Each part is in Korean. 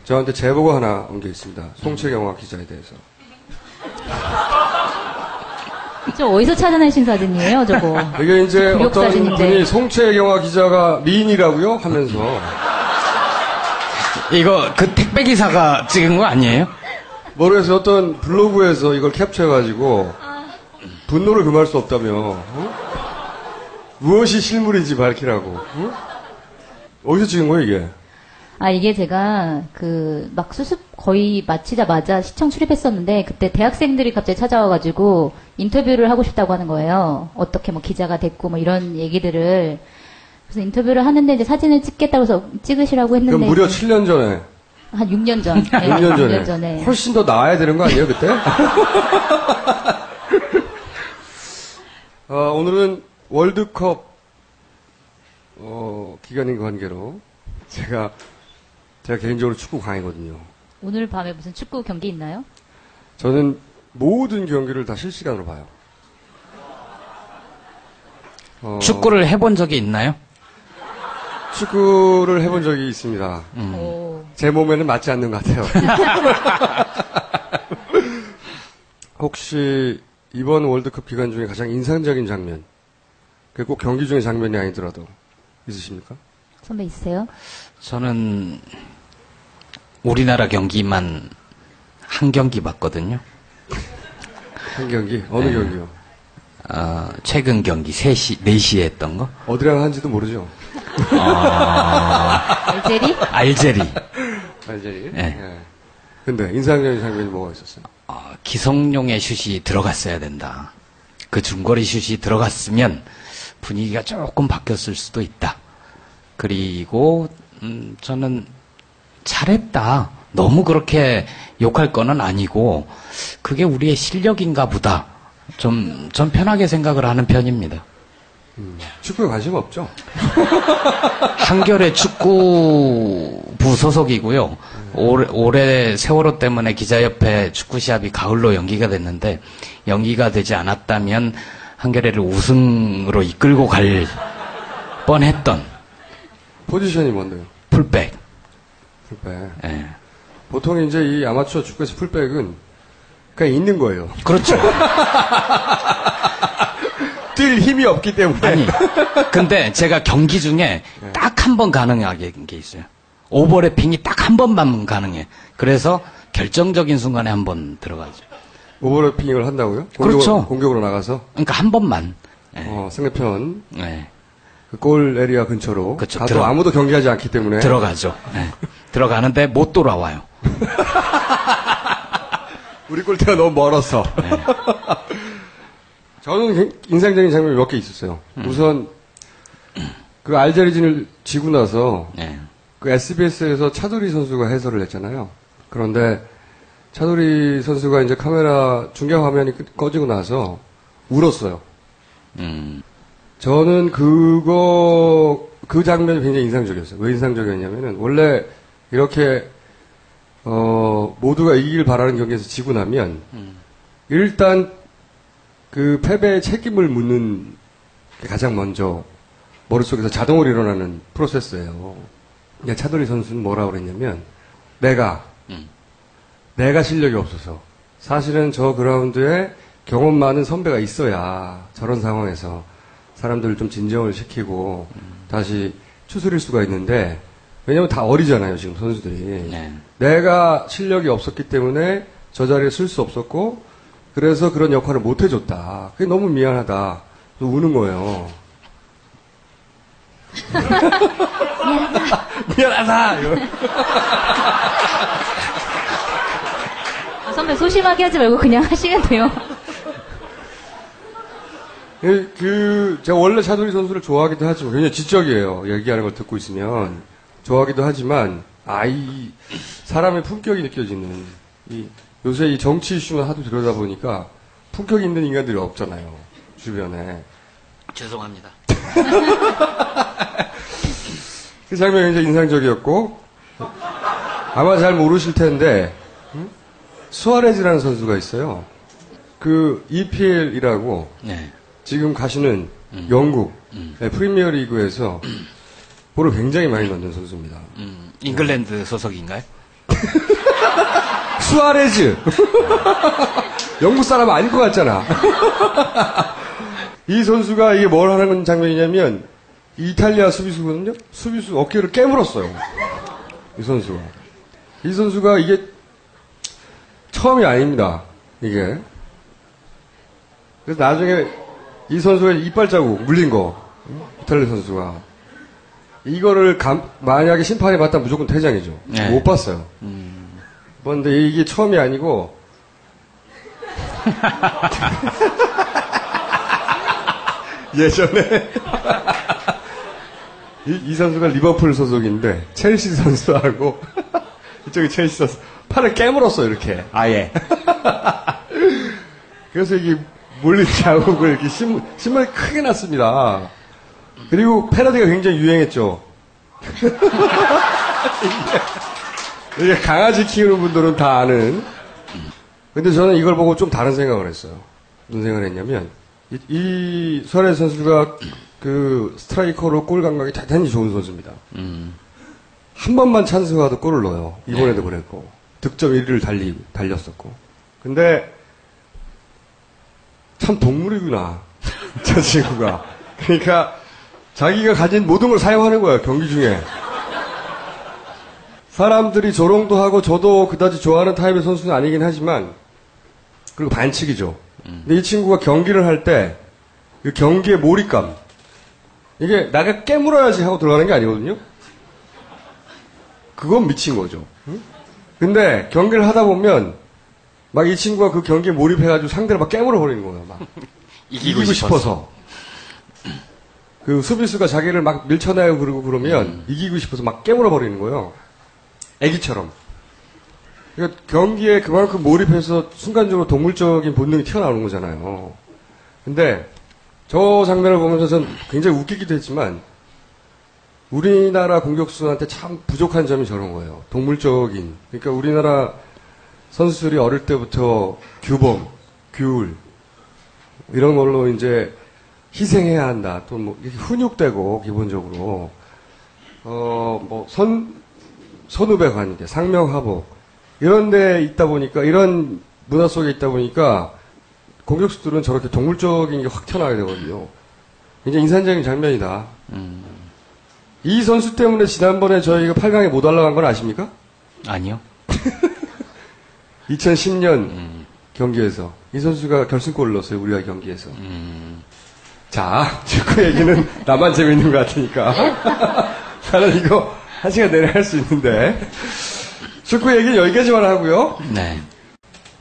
저한테 제보가 하나 온 게 있습니다. 송채경화 기자에 대해서. 저 어디서 찾아내신 사진이에요, 저거? 이게 이제 어떤 사진인데. 분이 송채경화 기자가 미인이라고요? 하면서. 이거 그 택배기사가 찍은 거 아니에요? 모르겠어요. 어떤 블로그에서 이걸 캡처해가지고 분노를 금할 수 없다며. 어? 무엇이 실물인지 밝히라고. 어? 어디서 찍은 거예요, 이게? 이게 제가 막 수습 거의 마치자마자 시청 출입했었는데 그때 대학생들이 갑자기 찾아와가지고 인터뷰를 하고 싶다고 하는 거예요. 어떻게 뭐 기자가 됐고 뭐 이런 얘기들을. 그래서 인터뷰를 하는데 이제 사진을 찍겠다고 해서 찍으시라고 했는데. 그럼 무려 7년 전에. 한 6년 전. 네, 6년 전에. 6년 전에. 훨씬 더 나아야 되는 거 아니에요, 그때? 오늘은 월드컵, 기간인 관계로 제가 개인적으로 축구 강이거든요. 오늘 밤에 무슨 축구 경기 있나요? 저는 모든 경기를 다 실시간으로 봐요. 축구를 해본 적이 있나요? 축구를 해본 적이 있습니다. 제 몸에는 맞지 않는 것 같아요. 혹시 이번 월드컵 기간 중에 가장 인상적인 장면, 꼭 경기 중의 장면이 아니더라도 있으십니까? 선배 있으세요? 저는 우리나라 경기만 한 경기 봤거든요. 한 경기? 어느 경기요? 최근 경기 4시에 했던 거? 어디랑 한지도 모르죠. 알제리? 알제리. 알제리? 네. 네. 근데 인상적인 장면이 뭐가 있었어요? 기성용의 슛이 들어갔어야 된다. 그 중거리 슛이 들어갔으면 분위기가 조금 바뀌었을 수도 있다. 그리고 저는 잘했다. 너무 그렇게 욕할 거는 아니고 그게 우리의 실력인가 보다. 전 편하게 생각을 하는 편입니다. 축구에 관심 없죠? 한겨레 축구부 소속이고요. 올해 세월호 때문에 기자협회 축구 시합이 가을로 연기가 됐는데 연기가 되지 않았다면 한겨레를 우승으로 이끌고 갈 뻔했던 포지션이 뭔데요? 풀백. 풀백. 예. 보통 이제 이 아마추어 축구에서 풀백은 그냥 있는 거예요. 그렇죠. 뛸 힘이 없기 때문에. 아니, 근데 제가 경기 중에 딱 한 번 가능하게 게 있어요. 오버래핑이 딱 한 번만 가능해. 그래서 결정적인 순간에 한 번 들어가죠. 오버래핑을 한다고요? 그렇죠. 공격으로 나가서? 그러니까 한 번만. 상대편. 네. 그 골 에리아 근처로. 그쵸, 가도 아무도 경기하지 않기 때문에. 들어가죠. 네. 들어가는데 못 돌아와요. 우리 골대가 너무 멀어서. 네. 저는 인상적인 장면이 몇 개 있었어요. 우선, 그 알제리진을 지고 나서, 네. 그 SBS에서 차두리 선수가 해설을 했잖아요. 그런데 차두리 선수가 이제 카메라 중계 화면이 꺼지고 나서 울었어요. 저는 그 장면이 굉장히 인상적이었어요. 왜 인상적이었냐면은, 원래 이렇게, 모두가 이기길 바라는 경기에서 지고 나면, 일단 그 패배의 책임을 묻는 게 가장 먼저 머릿속에서 자동으로 일어나는 프로세스예요. 차도리 선수는 뭐라고 그랬냐면, 내가 실력이 없어서, 사실은 저 그라운드에 경험 많은 선배가 있어야 저런 상황에서 사람들을 좀 진정을 시키고 다시 추스릴 수가 있는데, 왜냐면 다 어리잖아요, 지금 선수들이. 네. 내가 실력이 없었기 때문에 저 자리에 쓸 수 없었고, 그래서 그런 역할을 못 해줬다. 그게 너무 미안하다. 우는 거예요. 미안하다. 선배 소심하게 하지 말고 그냥 하시면 돼요. 제가 원래 차두리 선수를 좋아하기도 하지만, 굉장히 지적이에요. 얘기하는 걸 듣고 있으면. 좋아하기도 하지만, 이 사람의 품격이 느껴지는, 요새 이 정치 이슈만 하도 들여다보니까, 품격 있는 인간들이 없잖아요. 주변에. 죄송합니다. 그 장면이 굉장히 인상적이었고, 아마 잘 모르실 텐데, 수아레즈라는 선수가 있어요. 그 EPL이라고, 네. 지금 가시는 영국 프리미어 리그에서 볼을 굉장히 많이 넣는 선수입니다. 잉글랜드 소속인가요? 수아레즈. 영국 사람 아닐 것 같잖아. 이 선수가 이게 뭘 하는 장면이냐면, 이탈리아 수비수거든요? 수비수 어깨를 깨물었어요. 이 선수가. 이 선수가 이게 처음이 아닙니다. 이게. 그래서 나중에 이 선수가 이빨 자국 물린 거. 이탈리아 선수가. 이거를 만약에 심판이 봤다면 무조건 퇴장이죠. 네. 못 봤어요. 그런데 이게 처음이 아니고, 예전에, 이 선수가 리버풀 소속인데, 첼시 선수하고, 이쪽이 첼시 선수, 팔을 깨물었어, 이렇게. 아예. 그래서 이게 물린 자국을 이렇게 신문에 크게 났습니다. 그리고 패러디가 굉장히 유행했죠. 이게 강아지 키우는 분들은 다 아는. 근데 저는 이걸 보고 좀 다른 생각을 했어요. 무슨 생각을 했냐면, 이 수아레즈 선수가 그 스트라이커로 골 감각이 대단히 좋은 선수입니다. 한 번만 찬스가 와도 골을 넣어요. 이번에도 그랬고. 득점 1위를 달렸었고. 근데, 참 동물이구나. 저 친구가. 그러니까, 자기가 가진 모든 걸 사용하는 거예요, 경기 중에. 사람들이 조롱도 하고 저도 그다지 좋아하는 타입의 선수는 아니긴 하지만, 그리고 반칙이죠. 근데 이 친구가 경기를 할 때, 그 경기의 몰입감, 이게 나가 깨물어야지 하고 들어가는 게 아니거든요? 그건 미친 거죠. 응? 근데 경기를 하다 보면, 막 이 친구가 그 경기에 몰입해가지고 상대를 막 깨물어 버리는 거예요, 막. 이기고 싶어서. 그 수비수가 자기를 막 밀쳐내고 그러면 이기고 싶어서 막 깨물어 버리는 거예요. 애기처럼. 그러니까 경기에 그만큼 몰입해서 순간적으로 동물적인 본능이 튀어나오는 거잖아요. 근데 저 장면을 보면서 전 굉장히 웃기기도 했지만 우리나라 공격수한테 참 부족한 점이 저런 거예요. 동물적인. 그러니까 우리나라 선수들이 어릴 때부터 규범, 규율 이런 걸로 이제 희생해야 한다. 또 뭐 훈육되고 기본적으로 뭐 선후배 관계, 상명하복 이런 데 있다 보니까 이런 문화 속에 있다 보니까 공격수들은 저렇게 동물적인 게 확 튀어나오게 되거든요. 굉장히 인상적인 장면이다. 이 선수 때문에 지난번에 저희가 8강에 못 올라간 건 아십니까? 아니요. 2010년 경기에서 이 선수가 결승골을 넣었어요. 우리가 경기에서. 자, 축구 얘기는 나만 재밌는 것 같으니까. 나는 이거 한 시간 내내 할 수 있는데. 축구 얘기는 여기까지만 하고요. 네.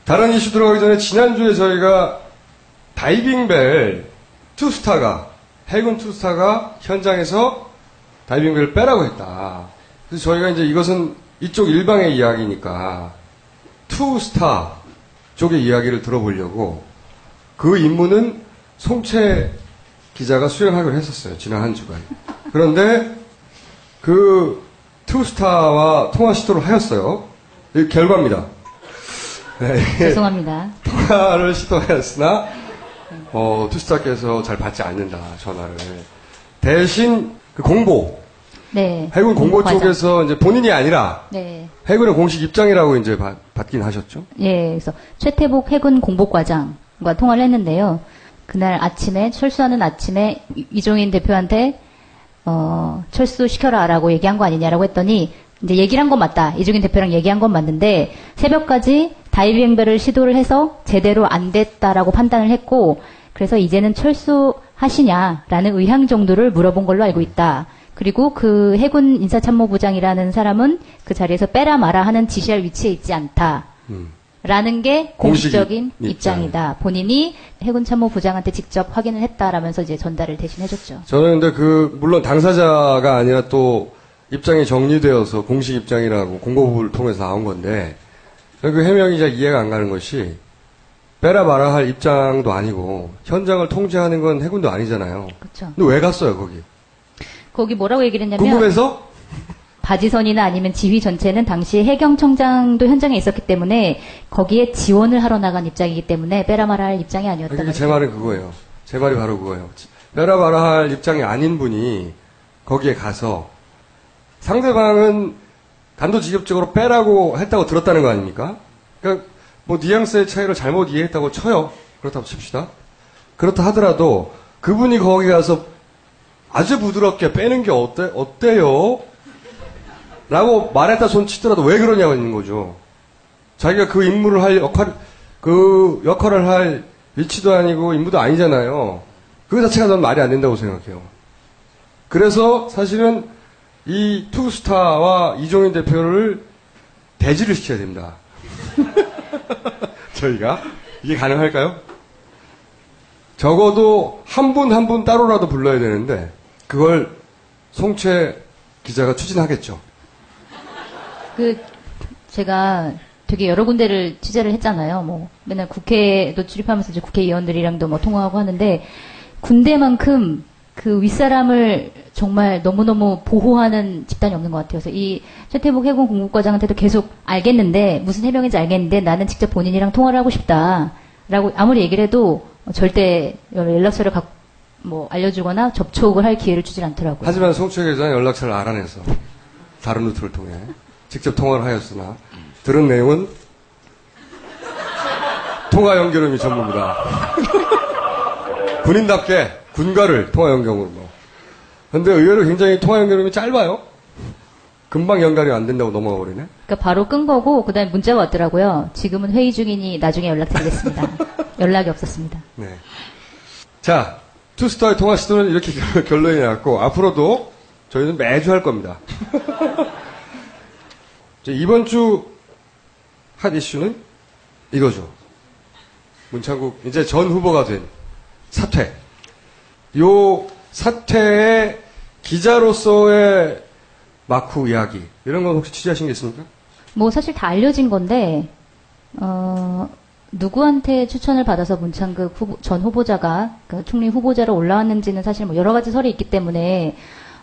다른 이슈 들어가기 전에 지난주에 저희가 다이빙벨 투스타가, 해군 투스타가 현장에서 다이빙벨을 빼라고 했다. 그래서 저희가 이제 이것은 이쪽 일방의 이야기니까 투스타 쪽의 이야기를 들어보려고 그 임무는 송채 기자가 수행하기로 했었어요. 지난 한 주간. 그런데 그 투스타와 통화 시도를 하였어요. 이 결과입니다. 네, 죄송합니다. 통화를 시도하였으나 투스타께서 잘 받지 않는다. 전화를. 대신 그 공보. 네. 해군 공보 과장. 쪽에서 이제 본인이 아니라 네. 해군의 공식 입장이라고 이제 받긴 하셨죠. 예, 그래서 최태복 해군 공보과장과 통화를 했는데요. 그날 아침에 철수하는 아침에 이종인 대표한테 철수시켜라라고 얘기한 거 아니냐라고 했더니 이제 얘기를 한 건 맞다. 이종인 대표랑 얘기한 건 맞는데 새벽까지 다이빙벨을 시도를 해서 제대로 안 됐다라고 판단을 했고 그래서 이제는 철수하시냐라는 의향 정도를 물어본 걸로 알고 있다. 그리고 그 해군 인사참모부장이라는 사람은 그 자리에서 빼라 마라 하는 지시할 위치에 있지 않다. 라는 게 공식적인 입장이다. 본인이 해군 참모부장한테 직접 확인을 했다라면서 이제 전달을 대신 해줬죠. 저는 근데 물론 당사자가 아니라 또 입장이 정리되어서 공식 입장이라고 공보부를 통해서 나온 건데, 그 해명이 잘 이해가 안 가는 것이, 빼라 마라 할 입장도 아니고, 현장을 통제하는 건 해군도 아니잖아요. 그렇죠. 근데 왜 갔어요, 거기? 거기 뭐라고 얘기를 했냐면, 궁금해서? 바지선이나 아니면 지휘 전체는 당시 해경청장도 현장에 있었기 때문에 거기에 지원을 하러 나간 입장이기 때문에 빼라 마라 할 입장이 아니었다. 그러니까 제 말은 그거예요. 제 말이 바로 그거예요. 빼라 마라 할 입장이 아닌 분이 거기에 가서 상대방은 단도직입적으로 빼라고 했다고 들었다는 거 아닙니까? 그러니까 뭐 뉘앙스의 차이를 잘못 이해했다고 쳐요. 그렇다고 칩시다. 그렇다 하더라도 그분이 거기 가서 아주 부드럽게 빼는 게 어때요? 라고 말했다 손 치더라도 왜 그러냐고 있는 거죠. 자기가 그 임무를 할 그 역할을 할 위치도 아니고 임무도 아니잖아요. 그 자체가 전 말이 안 된다고 생각해요. 그래서 사실은 이 투스타와 이종인 대표를 대지를 시켜야 됩니다. 저희가. 이게 가능할까요? 적어도 한 분 한 분 따로라도 불러야 되는데 그걸 송채 기자가 추진하겠죠. 제가 되게 여러 군데를 취재를 했잖아요. 뭐 맨날 국회도 출입하면서 이제 국회의원들이랑도 뭐 통화하고 하는데 군대만큼 그 윗사람을 정말 너무너무 보호하는 집단이 없는 것 같아요. 그래서 이 최태복 해군 공군과장한테도 계속 알겠는데 무슨 해명인지 알겠는데 나는 직접 본인이랑 통화를 하고 싶다라고 아무리 얘기를 해도 절대 연락처를 뭐 알려주거나 접촉을 할 기회를 주질 않더라고요. 하지만 송채 기자는 연락처를 알아내서 다른 루트를 통해 직접 통화를 하였으나 들은 내용은 통화 연결음이 전부입니다. 군인답게 군가를 통화 연결음으로. 근데 의외로 굉장히 통화 연결음이 짧아요. 금방 연결이 안 된다고 넘어가 버리네. 그러니까 바로 끈 거고 그다음에 문자가 왔더라고요. 지금은 회의 중이니 나중에 연락드리겠습니다. 연락이 없었습니다. 네. 자, 투스타의 통화 시도는 이렇게 결론이 났고 앞으로도 저희는 매주 할 겁니다. 이번 주 핫 이슈는 이거죠. 문창국 이제 전 후보가 된 사퇴. 요 사퇴의 기자로서의 막후 이야기 이런 건 혹시 취재하신 게 있습니까? 뭐 사실 다 알려진 건데 누구한테 추천을 받아서 문창극 전 후보자가 그 총리 후보자로 올라왔는지는 사실 뭐 여러 가지 설이 있기 때문에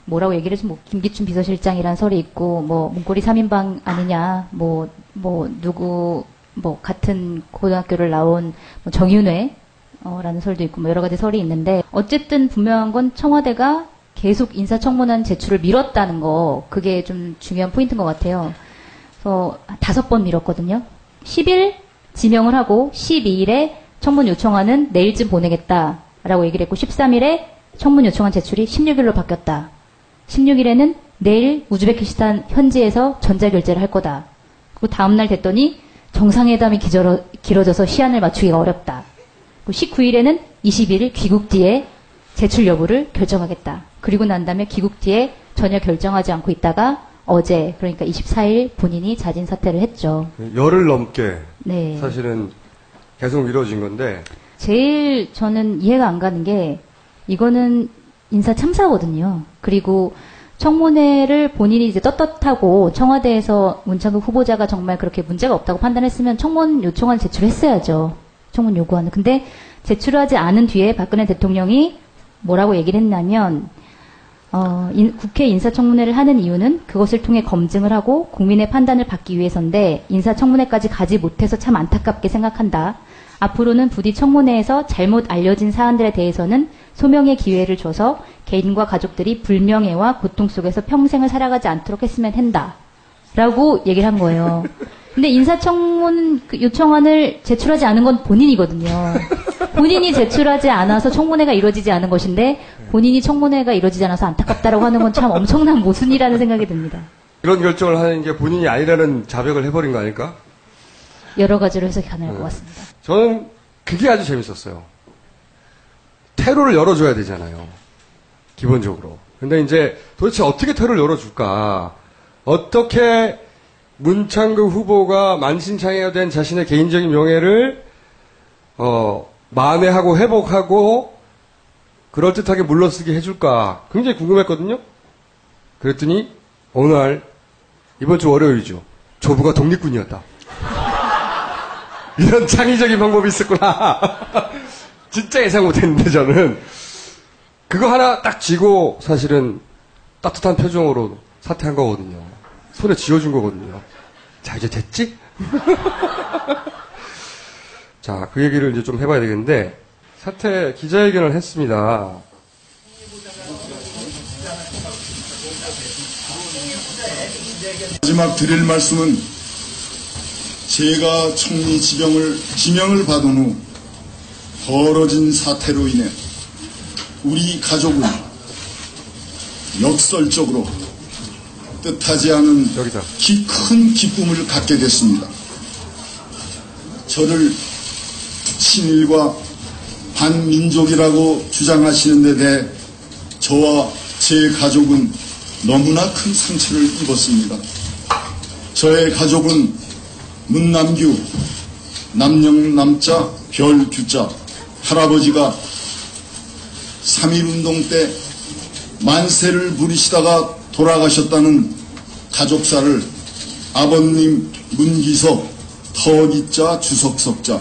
뭐라고 얘기를 해서 뭐 김기춘 비서실장이란 설이 있고 뭐 문고리 3인방 아니냐 뭐 누구 뭐 같은 고등학교를 나온 뭐 정윤회 라는 설도 있고 뭐 여러 가지 설이 있는데 어쨌든 분명한 건 청와대가 계속 인사청문한 제출을 미뤘다는 거 그게 좀 중요한 포인트인 것 같아요. 그래서 5번 미뤘거든요. 10일 지명을 하고 12일에 청문 요청안은 내일쯤 보내겠다라고 얘기를 했고 13일에 청문 요청안 제출이 16일로 바뀌었다. 16일에는 내일 우즈베키스탄 현지에서 전자결제를 할 거다. 그리고 다음날 됐더니 정상회담이 길어져서 시한을 맞추기가 어렵다. 19일에는 20일 귀국 뒤에 제출 여부를 결정하겠다. 그리고 난 다음에 귀국 뒤에 전혀 결정하지 않고 있다가 어제 그러니까 24일 본인이 자진 사퇴를 했죠. 열흘 넘게 네. 사실은 계속 미뤄진 건데 제일 저는 이해가 안 가는 게 이거는 인사 참사거든요. 그리고 청문회를 본인이 이제 떳떳하고 청와대에서 문창극 후보자가 정말 그렇게 문제가 없다고 판단했으면 청문 요청안 제출했어야죠. 청문 요구안을. 근데 제출하지 않은 뒤에 박근혜 대통령이 뭐라고 얘기를 했냐면 국회 인사청문회를 하는 이유는 그것을 통해 검증을 하고 국민의 판단을 받기 위해서인데 인사청문회까지 가지 못해서 참 안타깝게 생각한다. 앞으로는 부디 청문회에서 잘못 알려진 사안들에 대해서는 소명의 기회를 줘서 개인과 가족들이 불명예와 고통 속에서 평생을 살아가지 않도록 했으면 한다. 라고 얘기를 한 거예요. 근데 인사청문 요청안을 제출하지 않은 건 본인이거든요. 본인이 제출하지 않아서 청문회가 이루어지지 않은 것인데 본인이 청문회가 이루어지지 않아서 안타깝다라고 하는 건 참 엄청난 모순이라는 생각이 듭니다. 이런 결정을 하는 게 본인이 아니라는 자백을 해버린 거 아닐까? 여러 가지로 해석이 가능할 것 같습니다. 저는 그게 아주 재밌었어요. 퇴로를 열어줘야 되잖아요. 기본적으로. 근데 이제 도대체 어떻게 퇴로를 열어줄까? 어떻게 문창극 후보가 만신창이가 된 자신의 개인적인 명예를 만회하고 회복하고 그럴듯하게 물러서게 해줄까? 굉장히 궁금했거든요. 그랬더니 어느 날 이번 주 월요일이죠. 조부가 독립군이었다. 이런 창의적인 방법이 있었구나. 진짜 예상 못했는데 저는 그거 하나 딱 쥐고 사실은 따뜻한 표정으로 사퇴한 거거든요. 손에 쥐어준 거거든요. 자, 이제 됐지? 자, 그 얘기를 이제 좀 해봐야 되겠는데 사퇴 기자회견을 했습니다. 마지막 드릴 말씀은 제가 총리 지명을 받은 후 벌어진 사태로 인해 우리 가족은 역설적으로 뜻하지 않은 큰 기쁨을 갖게 됐습니다. 저를 친일과 반민족이라고 주장하시는 데 대해 저와 제 가족은 너무나 큰 상처를 입었습니다. 저의 가족은 문남규, 남영남자, 별규자, 할아버지가 3.1운동 때 만세를 부리시다가 돌아가셨다는 가족사를 아버님 문기석, 터기자, 주석석자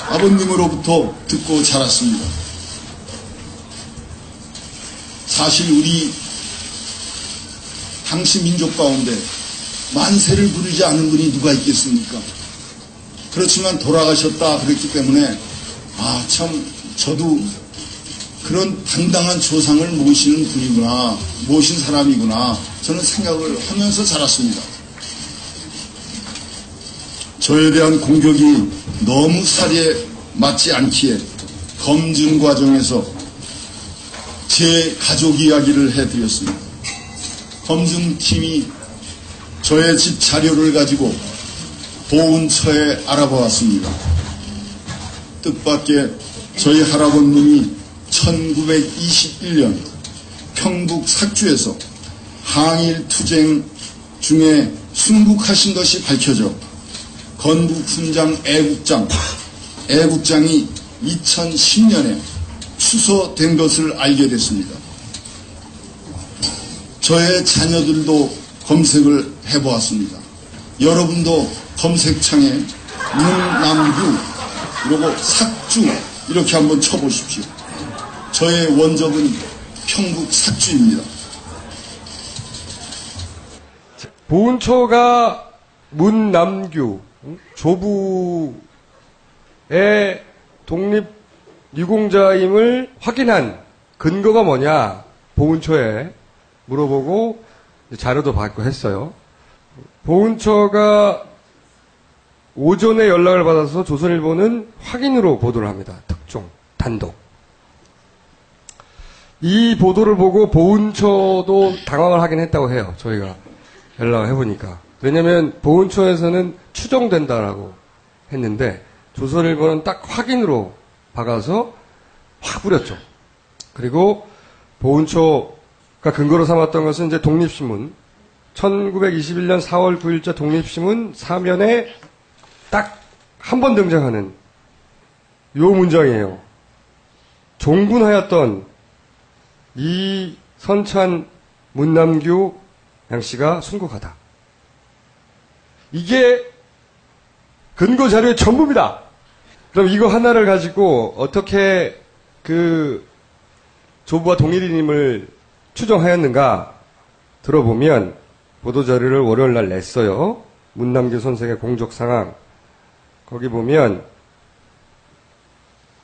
아버님으로부터 듣고 자랐습니다. 사실 우리 당시 민족 가운데 만세를 부르지 않은 분이 누가 있겠습니까? 그렇지만 돌아가셨다 그랬기 때문에 참 저도 그런 당당한 조상을 모시는 분이구나, 모신 사람이구나 저는 생각을 하면서 자랐습니다. 저에 대한 공격이 너무 사리에 맞지 않기에 검증 과정에서 제 가족 이야기를 해드렸습니다. 검증팀이 저의 집 자료를 가지고 보훈처에 알아보았습니다. 뜻밖의 저희 할아버님이 1921년 평북 삭주에서 항일투쟁 중에 순국하신 것이 밝혀져 건국훈장 애국장이 2010년에 취소된 것을 알게 됐습니다. 저의 자녀들도 검색을 해보았습니다. 여러분도 검색창에 문남규 그리고 삭주 이렇게 한번 쳐보십시오. 저의 원적은 평북 삭주입니다. 보훈처가 문남규 조부의 독립유공자임을 확인한 근거가 뭐냐 보훈처에 물어보고 자료도 받고 했어요. 보훈처가 오전에 연락을 받아서 조선일보는 확인으로 보도를 합니다. 특종, 단독. 이 보도를 보고 보훈처도 당황을 하긴 했다고 해요. 저희가 연락을 해보니까. 왜냐면 보훈처에서는 추정된다라고 했는데 조선일보는 딱 확인으로 박아서 확 뿌렸죠. 그리고 보훈처가 근거로 삼았던 것은 이제 독립신문 1921년 4월 9일자 독립신문 사면에 딱 한 번 등장하는 요 문장이에요. 종군하였던 이선찬 문남규 양씨가 순국하다. 이게 근거 자료의 전부입니다. 그럼 이거 하나를 가지고 어떻게 그 조부와 동일인임을 추정하였는가 들어보면 보도자료를 월요일 날 냈어요. 문남규 선생의 공적 상황. 거기 보면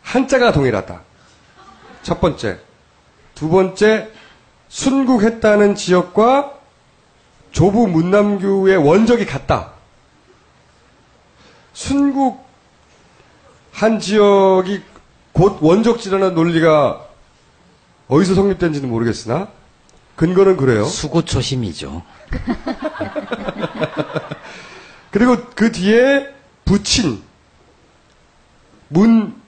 한자가 동일하다. 첫 번째. 두 번째, 순국했다는 지역과 조부 문남규의 원적이 같다. 순국한 지역이 곧 원적지라는 논리가 어디서 성립된지는 모르겠으나 근거는 그래요. 수구초심이죠. 그리고 그 뒤에 부친 문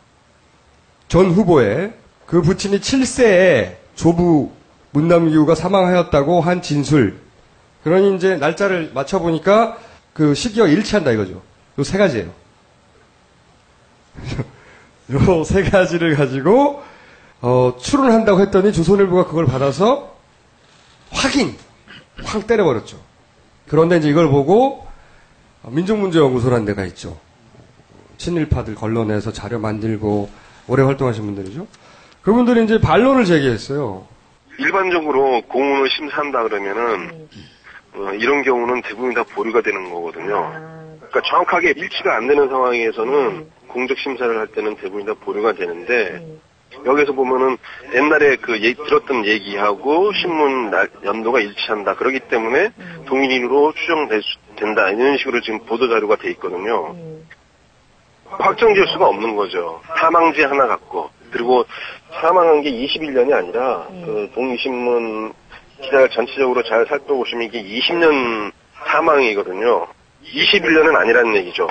전 후보의 그 부친이 7세에 조부 문남규가 사망하였다고 한 진술. 그러니 이제 날짜를 맞춰보니까 그 시기와 일치한다 이거죠. 요 세 가지예요. 요 세 가지를 가지고 추론한다고 했더니 조선일보가 그걸 받아서 확 때려버렸죠. 그런데 이제 이걸 보고 민족문제연구소라는 데가 있죠. 친일파들 걸러내서 자료 만들고 오래 활동하신 분들이죠. 그분들이 이제 반론을 제기했어요. 일반적으로 공문을 심사한다 그러면은 이런 경우는 대부분 다 보류가 되는 거거든요. 그러니까 정확하게 일치가 안 되는 상황에서는 공적 심사를 할 때는 대부분 다 보류가 되는데 여기서 보면은 옛날에 들었던 얘기하고 신문 연도가 일치한다. 그렇기 때문에 동일인으로 추정된다. 이런 식으로 지금 보도자료가 돼 있거든요. 확정 지을 수가 없는 거죠. 사망지 하나 갖고. 그리고 사망한 게 21년이 아니라 그 독립신문 기사를 전체적으로 잘 살펴보시면 이게 20년 사망이거든요. 21년은 아니라는 얘기죠.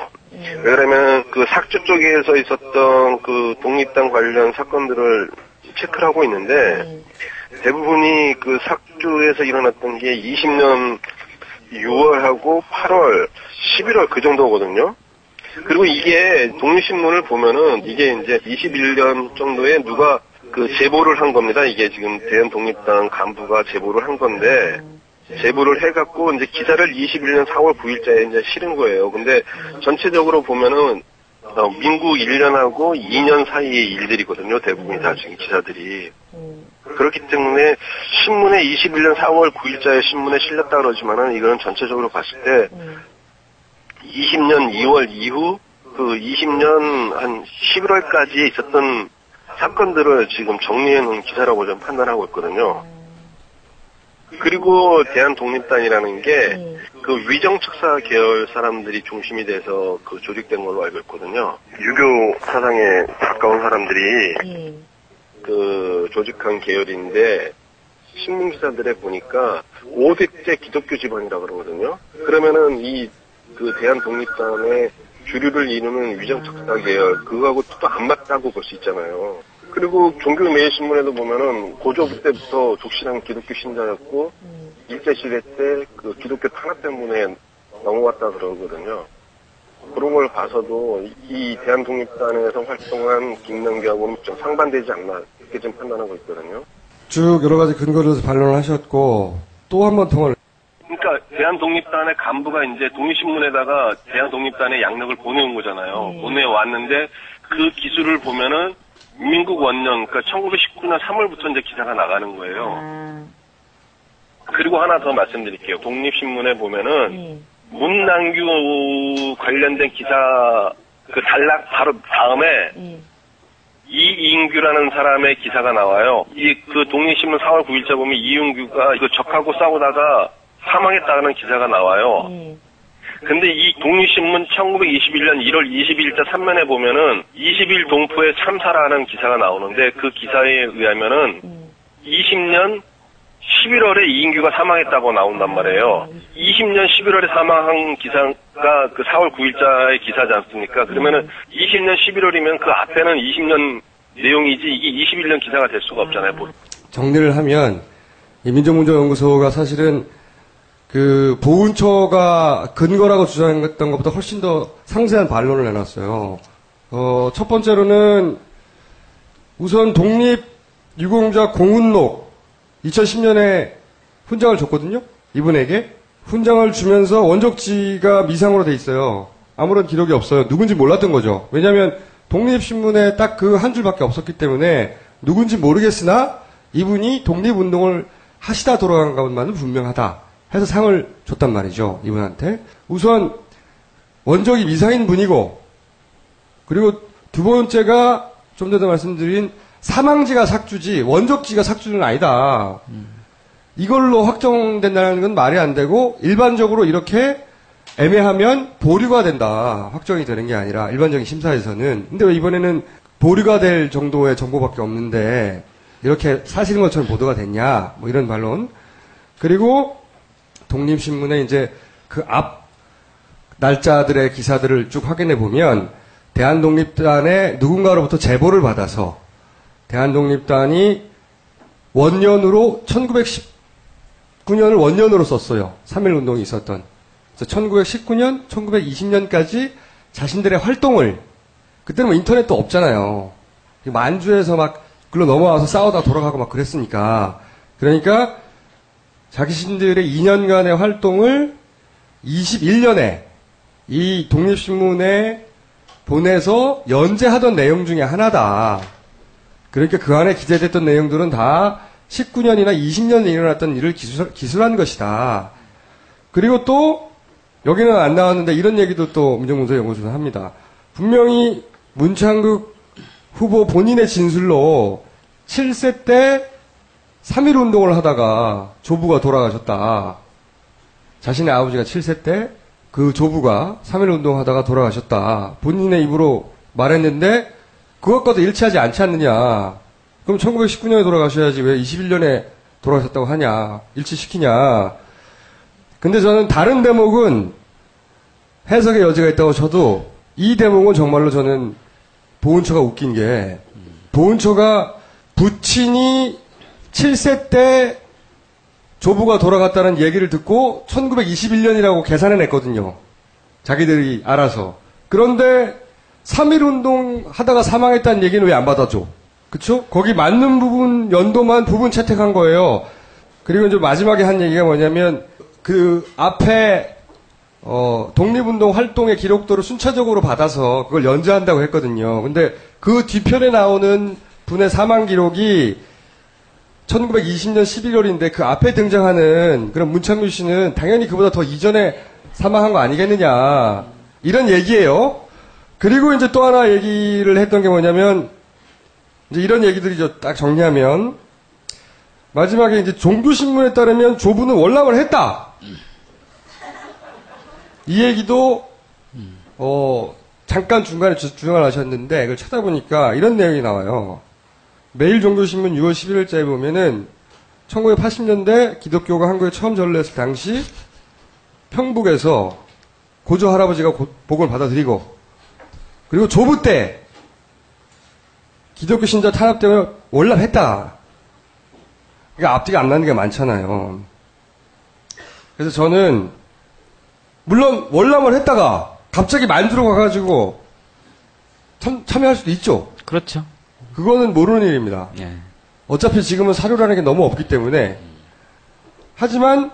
왜냐면 그 삭주 쪽에서 있었던 그 독립당 관련 사건들을 체크를 하고 있는데 대부분이 그 삭주에서 일어났던 게 20년 6월하고 8월, 11월 그 정도거든요. 그리고 이게 독립신문을 보면은 이게 이제 21년 정도에 누가 그 제보를 한 겁니다. 이게 지금 대한독립당 간부가 제보를 한 건데 제보를 해갖고 이제 기사를 21년 4월 9일자에 이제 실은 거예요. 근데 전체적으로 보면은 민국 1년하고 2년 사이의 일들이거든요. 대부분이 다 지금 기사들이. 그렇기 때문에 신문에 21년 4월 9일자에 신문에 실렸다 그러지만은 이거는 전체적으로 봤을 때 20년 2월 이후 그 20년 한 11월까지 있었던 사건들을 지금 정리해 놓은 기사라고 좀 판단하고 있거든요. 그리고 대한독립단이라는 게 그 위정척사 계열 사람들이 중심이 돼서 그 조직된 걸로 알고 있거든요. 유교 사상에 가까운 사람들이 그 조직한 계열인데 신문 기사들에 보니까 500대 기독교 집안이라 그러거든요. 그러면은 이 그 대한독립단의 주류를 이루는 위정척사 계열 그거하고 또 안 맞다고 볼 수 있잖아요. 그리고 종교매일신문에도 보면은 고조부 때부터 독실한 기독교 신자였고 일제시대 때 그 기독교 탄압 때문에 넘어왔다 그러거든요. 그런 걸 봐서도 이 대한독립단에서 활동한 김명기하고는 좀 상반되지 않나 이렇게 좀 판단하고 있거든요. 쭉 여러 가지 근거를 반론을 하셨고 또 한 번 통화를. 그러니까 대한독립단의 간부가 이제 독립신문에다가 대한독립단의 양력을 보내온 거잖아요. 보내왔는데 그 기술을 보면은 민국 원년, 그러니까 1919년 3월부터 이제 기사가 나가는 거예요. 그리고 하나 더 말씀드릴게요. 독립신문에 보면은 문난규 관련된 기사 그 단락 바로 다음에 이인규라는 사람의 기사가 나와요. 이 그 독립신문 4월 9일자 보면 이인규가 그 적하고 싸우다가 사망했다는 기사가 나와요. 근데 이 독립신문 1921년 1월 22일자 3면에 보면은 20일 동포의 참사라는 기사가 나오는데 그 기사에 의하면은 20년 11월에 이인규가 사망했다고 나온단 말이에요. 20년 11월에 사망한 기사가 그 4월 9일자의 기사지 않습니까? 그러면은 20년 11월이면 그 앞에는 20년 내용이지 이게 21년 기사가 될 수가 없잖아요. 정리를 하면 이 민족문제연구소가 사실은 그 보훈처가 근거라고 주장했던 것보다 훨씬 더 상세한 반론을 내놨어요. 첫 번째로는 우선 독립유공자 공훈록 2010년에 훈장을 줬거든요. 이분에게 훈장을 주면서 원적지가 미상으로 돼 있어요. 아무런 기록이 없어요. 누군지 몰랐던 거죠. 왜냐하면 독립신문에 딱 그 한 줄밖에 없었기 때문에 누군지 모르겠으나 이분이 독립운동을 하시다 돌아간 것만은 분명하다 해서 상을 줬단 말이죠. 이분한테. 우선 원적이 미상인 분이고 그리고 두 번째가 좀 전에 말씀드린 사망지가 삭주지 원적지가 삭주는 아니다. 이걸로 확정된다는 건 말이 안 되고 일반적으로 이렇게 애매하면 보류가 된다. 확정이 되는 게 아니라 일반적인 심사에서는. 근데 왜 이번에는 보류가 될 정도의 정보밖에 없는데 이렇게 사실인 것처럼 보도가 됐냐. 뭐 이런 반론. 그리고 독립신문에 이제 그 앞 날짜들의 기사들을 쭉 확인해 보면 대한독립단의 누군가로부터 제보를 받아서 대한독립단이 원년으로 1919년을 원년으로 썼어요. 3.1운동이 있었던. 그래서 1919년, 1920년까지 자신들의 활동을 그때는 뭐 인터넷도 없잖아요. 만주에서 막 글로 넘어와서 싸우다 돌아가고 막 그랬으니까. 그러니까 자신들의 2년간의 활동을 21년에 이 독립신문에 보내서 연재하던 내용 중에 하나다. 그러니까 그 안에 기재됐던 내용들은 다 19년이나 20년에 일어났던 일을 기술한 것이다. 그리고 또 여기는 안 나왔는데 이런 얘기도 또 민족문제연구소는 합니다. 분명히 문창극 후보 본인의 진술로 7세 때 3.1 운동을 하다가 조부가 돌아가셨다. 자신의 아버지가 7세 때 그 조부가 3.1 운동하다가 돌아가셨다. 본인의 입으로 말했는데 그것과도 일치하지 않지 않느냐. 그럼 1919년에 돌아가셔야지 왜 21년에 돌아가셨다고 하냐. 일치시키냐. 근데 저는 다른 대목은 해석의 여지가 있다고 쳐도 이 대목은 정말로 저는 보훈처가 웃긴 게 보훈처가 부친이 7세 때 조부가 돌아갔다는 얘기를 듣고 1921년이라고 계산해냈거든요. 자기들이 알아서. 그런데 3.1 운동 하다가 사망했다는 얘기는 왜 안 받아줘? 그쵸? 거기 맞는 부분, 연도만 부분 채택한 거예요. 그리고 이제 마지막에 한 얘기가 뭐냐면 그 앞에 독립운동 활동의 기록도를 순차적으로 받아서 그걸 연재한다고 했거든요. 근데 그 뒤편에 나오는 분의 사망 기록이 1920년 11월인데 그 앞에 등장하는 그런 문창규 씨는 당연히 그보다 더 이전에 사망한 거 아니겠느냐. 이런 얘기예요. 그리고 이제 또 하나 얘기를 했던 게 뭐냐면 이제 이런 얘기들이죠. 딱 정리하면 마지막에 이제 종교신문에 따르면 조부는 월남을 했다. 이 얘기도 잠깐 중간에 주장을 하셨는데 그걸 찾아보니까 이런 내용이 나와요. 매일종교신문 6월 11일자에 보면은 1980년대 기독교가 한국에 처음 전래했을 당시 평북에서 고조 할아버지가 복음을 받아들이고 그리고 조부 때 기독교 신자 탄압 때문에 월남했다. 그러니까 앞뒤가 안 나는 게 많잖아요. 그래서 저는 물론 월남을 했다가 갑자기 만주로 가가지고 참여할 수도 있죠. 그렇죠. 그거는 모르는 일입니다. 예. 어차피 지금은 사료라는 게 너무 없기 때문에 하지만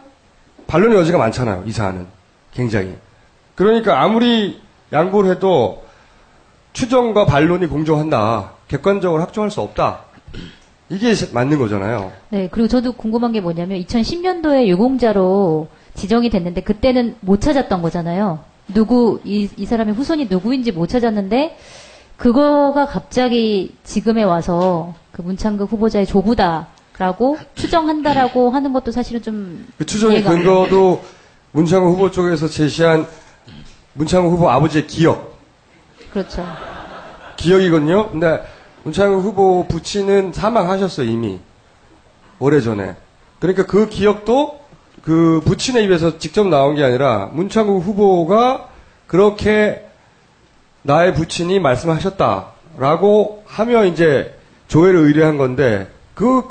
반론의 여지가 많잖아요. 이 사안은 굉장히. 그러니까 아무리 양보를 해도 추정과 반론이 공정한다. 객관적으로 확정할 수 없다. 이게 맞는 거잖아요. 네, 그리고 저도 궁금한 게 뭐냐면 2010년도에 유공자로 지정이 됐는데 그때는 못 찾았던 거잖아요. 이 사람의 후손이 누구인지 못 찾았는데 그거가 갑자기 지금에 와서 그 문창극 후보자의 조부다라고 추정한다라고 하는 것도 사실은 좀 그 추정의 근거도 문창극 후보 쪽에서 제시한 문창극 후보 아버지의 기억. 그렇죠. 기억이거든요. 근데 문창극 후보 부친은 사망하셨어요, 이미. 오래전에. 그러니까 그 기억도 그 부친의 입에서 직접 나온 게 아니라 문창극 후보가 그렇게 나의 부친이 말씀하셨다라고 하며 이제 조회를 의뢰한 건데 그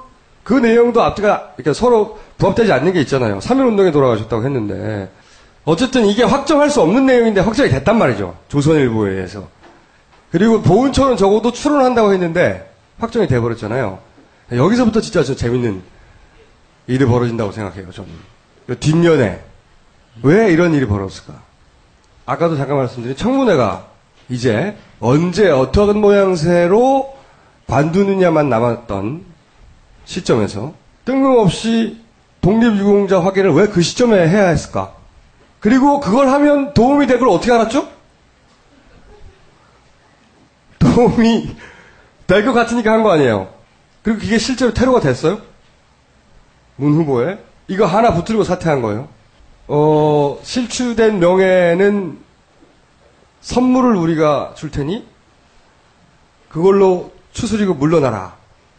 내용도 앞뒤가 그러니까 서로 부합되지 않는 게 있잖아요. 3.1 운동에 돌아가셨다고 했는데 어쨌든 이게 확정할 수 없는 내용인데 확정이 됐단 말이죠. 조선일보에 의해서. 그리고 보훈처는 적어도 추론한다고 했는데 확정이 돼버렸잖아요. 여기서부터 진짜 저 재밌는 일이 벌어진다고 생각해요. 저는. 뒷면에 왜 이런 일이 벌어졌을까? 아까도 잠깐 말씀드린 청문회가 이제 언제 어떤 모양새로 관두느냐만 남았던 시점에서 뜬금없이 독립유공자 확인을 왜 그 시점에 해야 했을까? 그리고 그걸 하면 도움이 될 걸 어떻게 알았죠? 도움이 될 것 같으니까 한 거 아니에요. 그리고 그게 실제로 테러가 됐어요? 문 후보에? 이거 하나 붙들고 사퇴한 거예요. 실추된 명예는 선물을 우리가 줄 테니 그걸로 추스리고 물러나라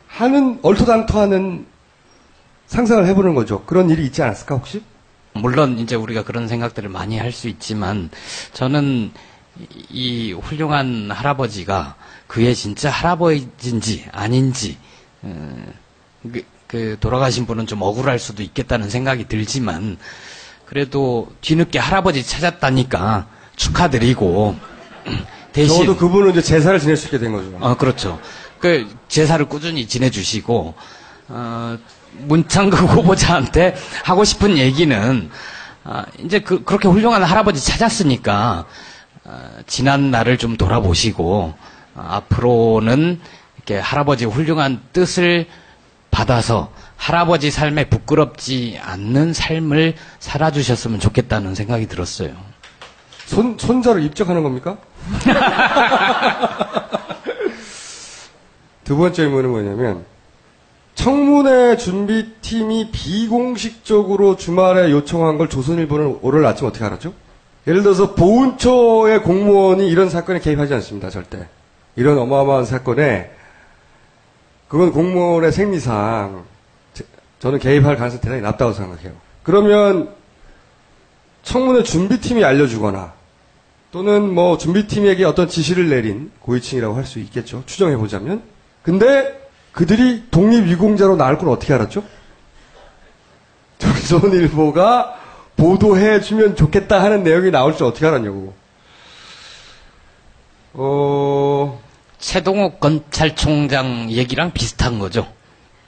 하는 얼토당토하는 상상을 해보는 거죠. 그런 일이 있지 않았을까 혹시? 물론 이제 우리가 그런 생각들을 많이 할 수 있지만 저는 이 훌륭한 할아버지가 그의 진짜 할아버지인지 아닌지 그 돌아가신 분은 좀 억울할 수도 있겠다는 생각이 들지만 그래도 뒤늦게 할아버지 찾았다니까 축하드리고 대신 적어도 그분은 이제 제사를 지낼 수 있게 된 거죠. 그렇죠. 그 제사를 꾸준히 지내주시고 문창극 후보자한테 하고 싶은 얘기는 이제 그렇게 훌륭한 할아버지 찾았으니까 지난 날을 좀 돌아보시고 앞으로는 이렇게 할아버지의 훌륭한 뜻을 받아서 할아버지 삶에 부끄럽지 않는 삶을 살아주셨으면 좋겠다는 생각이 들었어요. 손자로 입적하는 겁니까? 두 번째 의문은 뭐냐면, 청문회 준비팀이 비공식적으로 주말에 요청한 걸 조선일보는 오늘 아침 어떻게 알았죠? 예를 들어서 보훈처의 공무원이 이런 사건에 개입하지 않습니다. 절대. 이런 어마어마한 사건에 그건 공무원의 생리상 저는 개입할 가능성이 대단히 낮다고 생각해요. 그러면 청문회 준비팀이 알려주거나 또는 뭐 준비팀에게 어떤 지시를 내린 고위층이라고 할 수 있겠죠. 추정해보자면. 근데 그들이 독립유공자로 나올 걸 어떻게 알았죠? 조선일보가 보도해주면 좋겠다 하는 내용이 나올 줄 어떻게 알았냐고. 최동욱 검찰총장 얘기랑 비슷한 거죠.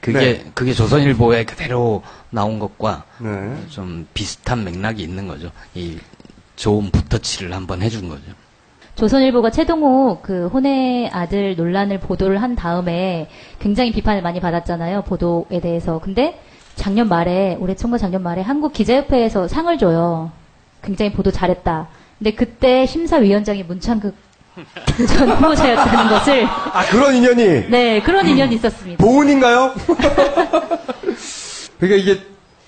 그게 조선일보에 그대로 나온 것과 네. 좀 비슷한 맥락이 있는 거죠. 이 좋은 붙어치를 한번 해준 거죠. 조선일보가 최동욱 그 혼외 아들 논란을 보도를 한 다음에 굉장히 비판을 많이 받았잖아요. 보도에 대해서. 근데 올해 총과 작년 말에 한국기자협회에서 상을 줘요. 굉장히 보도 잘했다. 근데 그때 심사위원장이 문창극 전 후보자였다는 것을. 아, 그런 인연이? 네, 그런 인연이 있었습니다. 보훈인가요? 그러니까 이게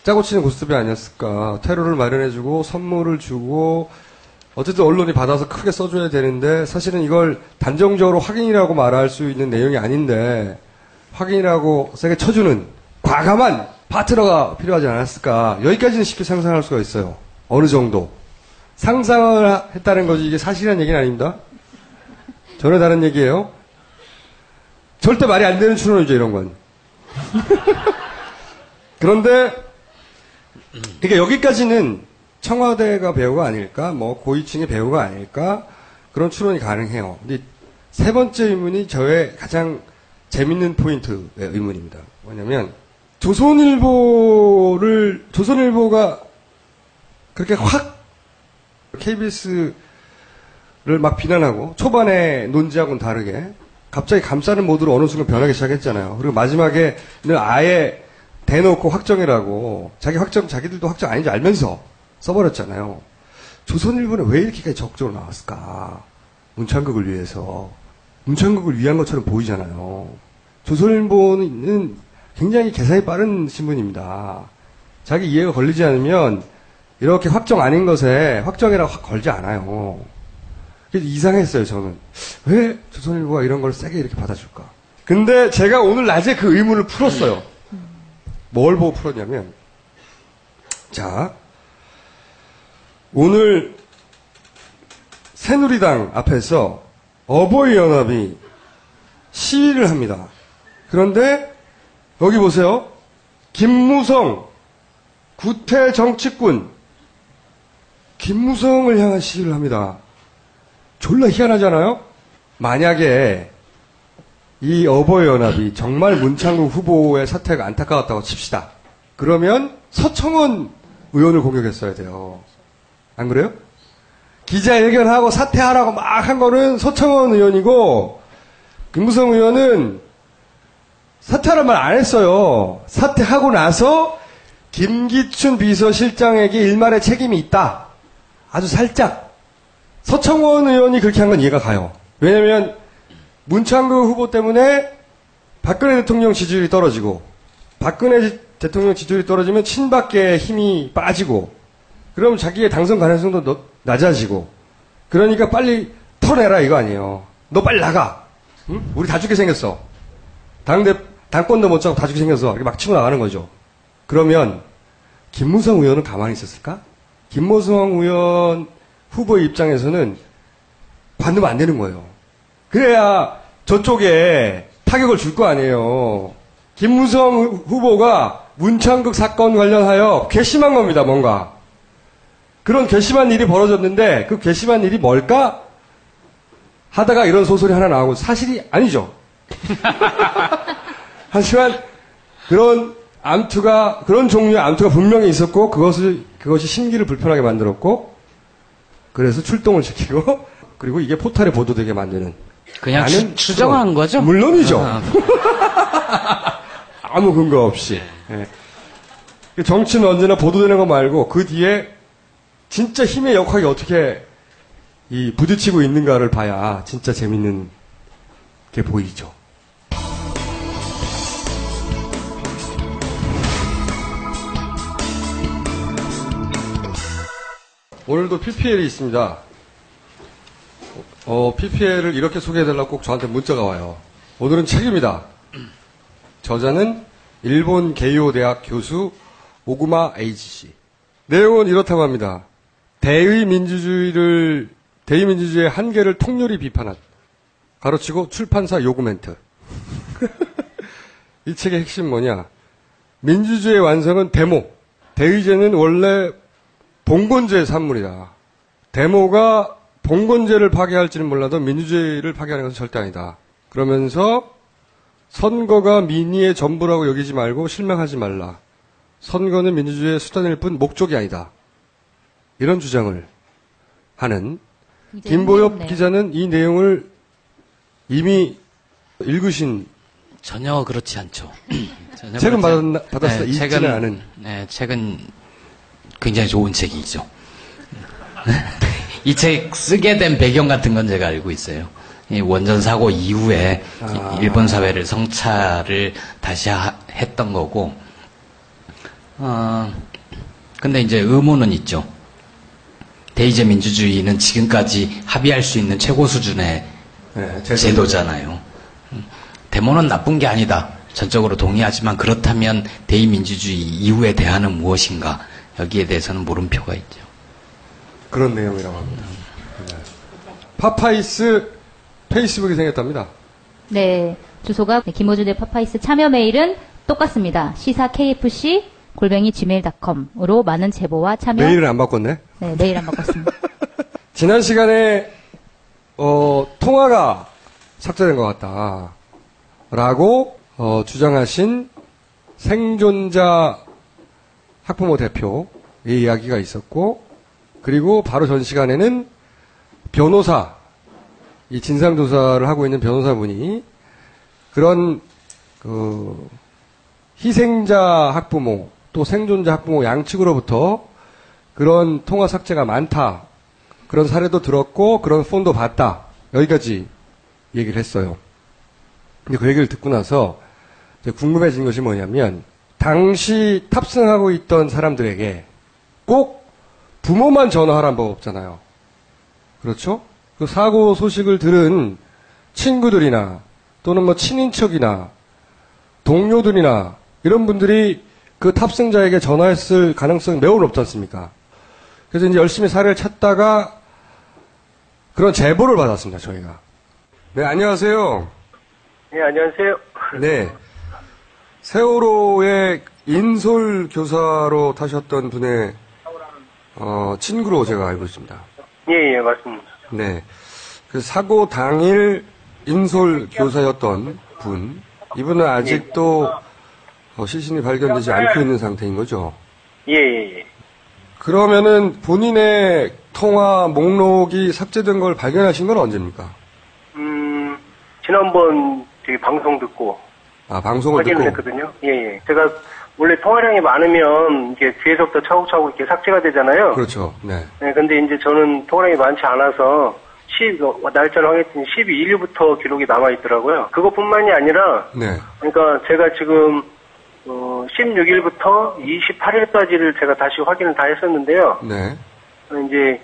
짜고 치는 고스톱이 아니었을까. 테러를 마련해주고 선물을 주고 어쨌든 언론이 받아서 크게 써줘야 되는데 사실은 이걸 단정적으로 확인이라고 말할 수 있는 내용이 아닌데 확인이라고 세게 쳐주는 과감한 파트너가 필요하지 않았을까. 여기까지는 쉽게 상상할 수가 있어요. 어느 정도. 상상을 했다는 거지 이게 사실이라는 얘기는 아닙니다. 전혀 다른 얘기예요. 절대 말이 안 되는 추론이죠, 이런 건. 그런데 그러니까 여기까지는 청와대가 배우가 아닐까, 뭐 고위층의 배우가 아닐까 그런 추론이 가능해요. 근데 세 번째 의문이 저의 가장 재밌는 포인트의 의문입니다. 뭐냐면 조선일보가 그렇게 확 KBS를 막 비난하고 초반에 논지하고는 다르게 갑자기 감싸는 모드로 어느 순간 변하기 시작했잖아요. 그리고 마지막에는 아예 대놓고 확정이라고 자기들도 확정 아닌지 알면서 써버렸잖아요. 조선일보는 왜 이렇게까지 적극적으로 나왔을까? 문창극을 위해서. 문창극을 위한 것처럼 보이잖아요. 조선일보는 굉장히 계산이 빠른 신문입니다. 자기 이해가 걸리지 않으면 이렇게 확정 아닌 것에 확정이라고 확 걸지 않아요. 그래서 이상했어요, 저는. 왜 조선일보가 이런 걸 세게 이렇게 받아줄까? 근데 제가 오늘 낮에 그 의문을 풀었어요. 뭘 보고 풀었냐면, 자, 오늘 새누리당 앞에서 어버이연합이 시위를 합니다. 그런데 여기 보세요. 김무성 구태 정치꾼 김무성을 향한 시위를 합니다. 졸라 희한하잖아요. 만약에 이 어버이연합이 정말 문창국 후보의 사태가 안타까웠다고 칩시다. 그러면 서청원 의원을 공격했어야 돼요. 안 그래요? 기자회견하고 사퇴하라고 막 한 거는 서청원 의원이고 김무성 의원은 사퇴하란 말 안 했어요. 사퇴하고 나서 김기춘 비서실장에게 일말의 책임이 있다. 아주 살짝. 서청원 의원이 그렇게 한 건 이해가 가요. 왜냐면 문창극 후보 때문에 박근혜 대통령 지지율이 떨어지고 박근혜 대통령 지지율이 떨어지면 친박계의 힘이 빠지고 그럼 자기의 당선 가능성도 낮아지고 그러니까 빨리 털어내라 이거 아니에요. 너 빨리 나가. 응? 우리 다 죽게 생겼어. 당권도 못 잡고 다 죽게 생겨서 이렇게 막 치고 나가는 거죠. 그러면 김무성 의원은 가만히 있었을까? 김무성 의원 후보의 입장에서는 관두면 안 되는 거예요. 그래야 저쪽에 타격을 줄 거 아니에요. 김무성 후보가 문창극 사건 관련하여 괘씸한 겁니다, 뭔가. 그런 괘씸한 일이 벌어졌는데 그 괘씸한 일이 뭘까? 하다가 이런 소설이 하나 나오고 사실이 아니죠. 하지만 그런 종류의 암투가 분명히 있었고 그것이 심기를 불편하게 만들었고 그래서 출동을 시키고 그리고 이게 포탈에 보도되게 만드는 그냥 추정한 거죠? 물론이죠. 아무 근거 없이. 예. 정치는 언제나 보도되는 거 말고 그 뒤에 진짜 힘의 역학이 어떻게 부딪히고 있는가를 봐야 진짜 재밌는 게 보이죠. 오늘도 PPL이 있습니다. PPL을 이렇게 소개해달라고 꼭 저한테 문자가 와요. 오늘은 책입니다. 저자는 일본 게이오 대학 교수 오구마 에이지 씨. 내용은 이렇다고 합니다. 대의민주주의의 한계를 통렬히 비판한, 가로치고 출판사 요구 멘트. 이 책의 핵심 뭐냐? 민주주의의 완성은 데모. 대의제는 원래 봉건제의 산물이다. 데모가 봉건제를 파괴할지는 몰라도 민주주의를 파괴하는 것은 절대 아니다. 그러면서 선거가 민의의 전부라고 여기지 말고 실망하지 말라. 선거는 민주주의의 수단일 뿐 목적이 아니다. 이런 주장을 하는 김보엽 기자는 이 내용을 이미 읽으신. 전혀 그렇지 않죠. 전혀 책은 그렇지 받았어. 읽지는 않은. 네, 책은 굉장히 좋은 책이죠. 이 책 쓰게 된 배경 같은 건 제가 알고 있어요. 이 원전 사고 이후에 일본 사회를 성찰을 다시 했던 거고, 근데 이제 의문은 있죠. 대의제 민주주의는 지금까지 합의할 수 있는 최고 수준의 제도잖아요. 데모는 나쁜 게 아니다. 전적으로 동의하지만 그렇다면 대의민주주의 이후의 대안은 무엇인가? 여기에 대해서는 물음표가 있죠. 그런 내용이라고 합니다. 네. 파파이스 페이스북이 생겼답니다. 네. 주소가 김호준의 파파이스 참여 메일은 똑같습니다. 시사 KFC @gmail.com으로 많은 제보와 참여. 메일을 안 바꿨네? 네, 메일 안 바꿨습니다. 지난 시간에 통화가 삭제된 것 같다 라고 주장하신 생존자 학부모 대표의 이야기가 있었고, 그리고 바로 전 시간에는 변호사, 이 진상조사를 하고 있는 변호사분이 그런 희생자 학부모 또 생존자 학부모 양측으로부터 그런 통화 삭제가 많다, 그런 사례도 들었고 그런 폰도 봤다, 여기까지 얘기를 했어요. 근데 그 얘기를 듣고 나서 이제 궁금해진 것이 뭐냐면, 당시 탑승하고 있던 사람들에게 꼭 부모만 전화하라는 법 없잖아요. 그렇죠? 그 사고 소식을 들은 친구들이나 또는 뭐 친인척이나 동료들이나 이런 분들이 그 탑승자에게 전화했을 가능성이 매우 높지 않습니까? 그래서 이제 열심히 사례를 찾다가 그런 제보를 받았습니다, 저희가. 네, 안녕하세요. 네, 안녕하세요. 네. 세월호의 인솔 교사로 타셨던 분의 친구로 제가 알고 있습니다. 예, 맞습니다. 네. 그 사고 당일 인솔 교사였던 분, 이분은 아직도 시신이 발견되지 않고 있는 상태인 거죠? 예. 그러면은 본인의 통화 목록이 삭제된 걸 발견하신 건 언제입니까? 지난번 저기 방송 듣고. 방송을 확인을 듣고? 했거든요. 예. 제가 원래 통화량이 많으면 이게 뒤에서부터 차곡차곡 이렇게 삭제가 되잖아요. 그렇죠. 네. 네, 근데 이제 저는 통화량이 많지 않아서 날짜를 확인했더니 12일부터 기록이 남아있더라고요. 그것뿐만이 아니라, 네. 그러니까 제가 지금, 16일부터 28일까지를 제가 다시 확인을 다 했었는데요. 네. 이제,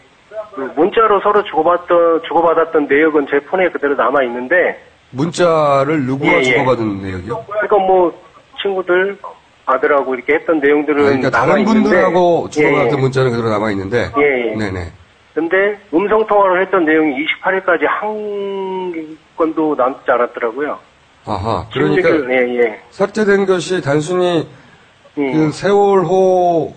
문자로 서로 주고받았던 내역은 제 폰에 그대로 남아있는데. 문자를 누구와 예. 주고받은 내역이요? 그러니까 뭐, 친구들, 아들하고 이렇게 했던 내용들은. 그러니까 다른 분들하고 주고받았던 예. 문자는 그대로 남아있는데. 예. 네네. 근데 음성통화를 했던 내용이 28일까지 한 건도 남지 않았더라고요. 아하. 그러니까 16일, 예. 삭제된 것이 단순히 예. 그 세월호에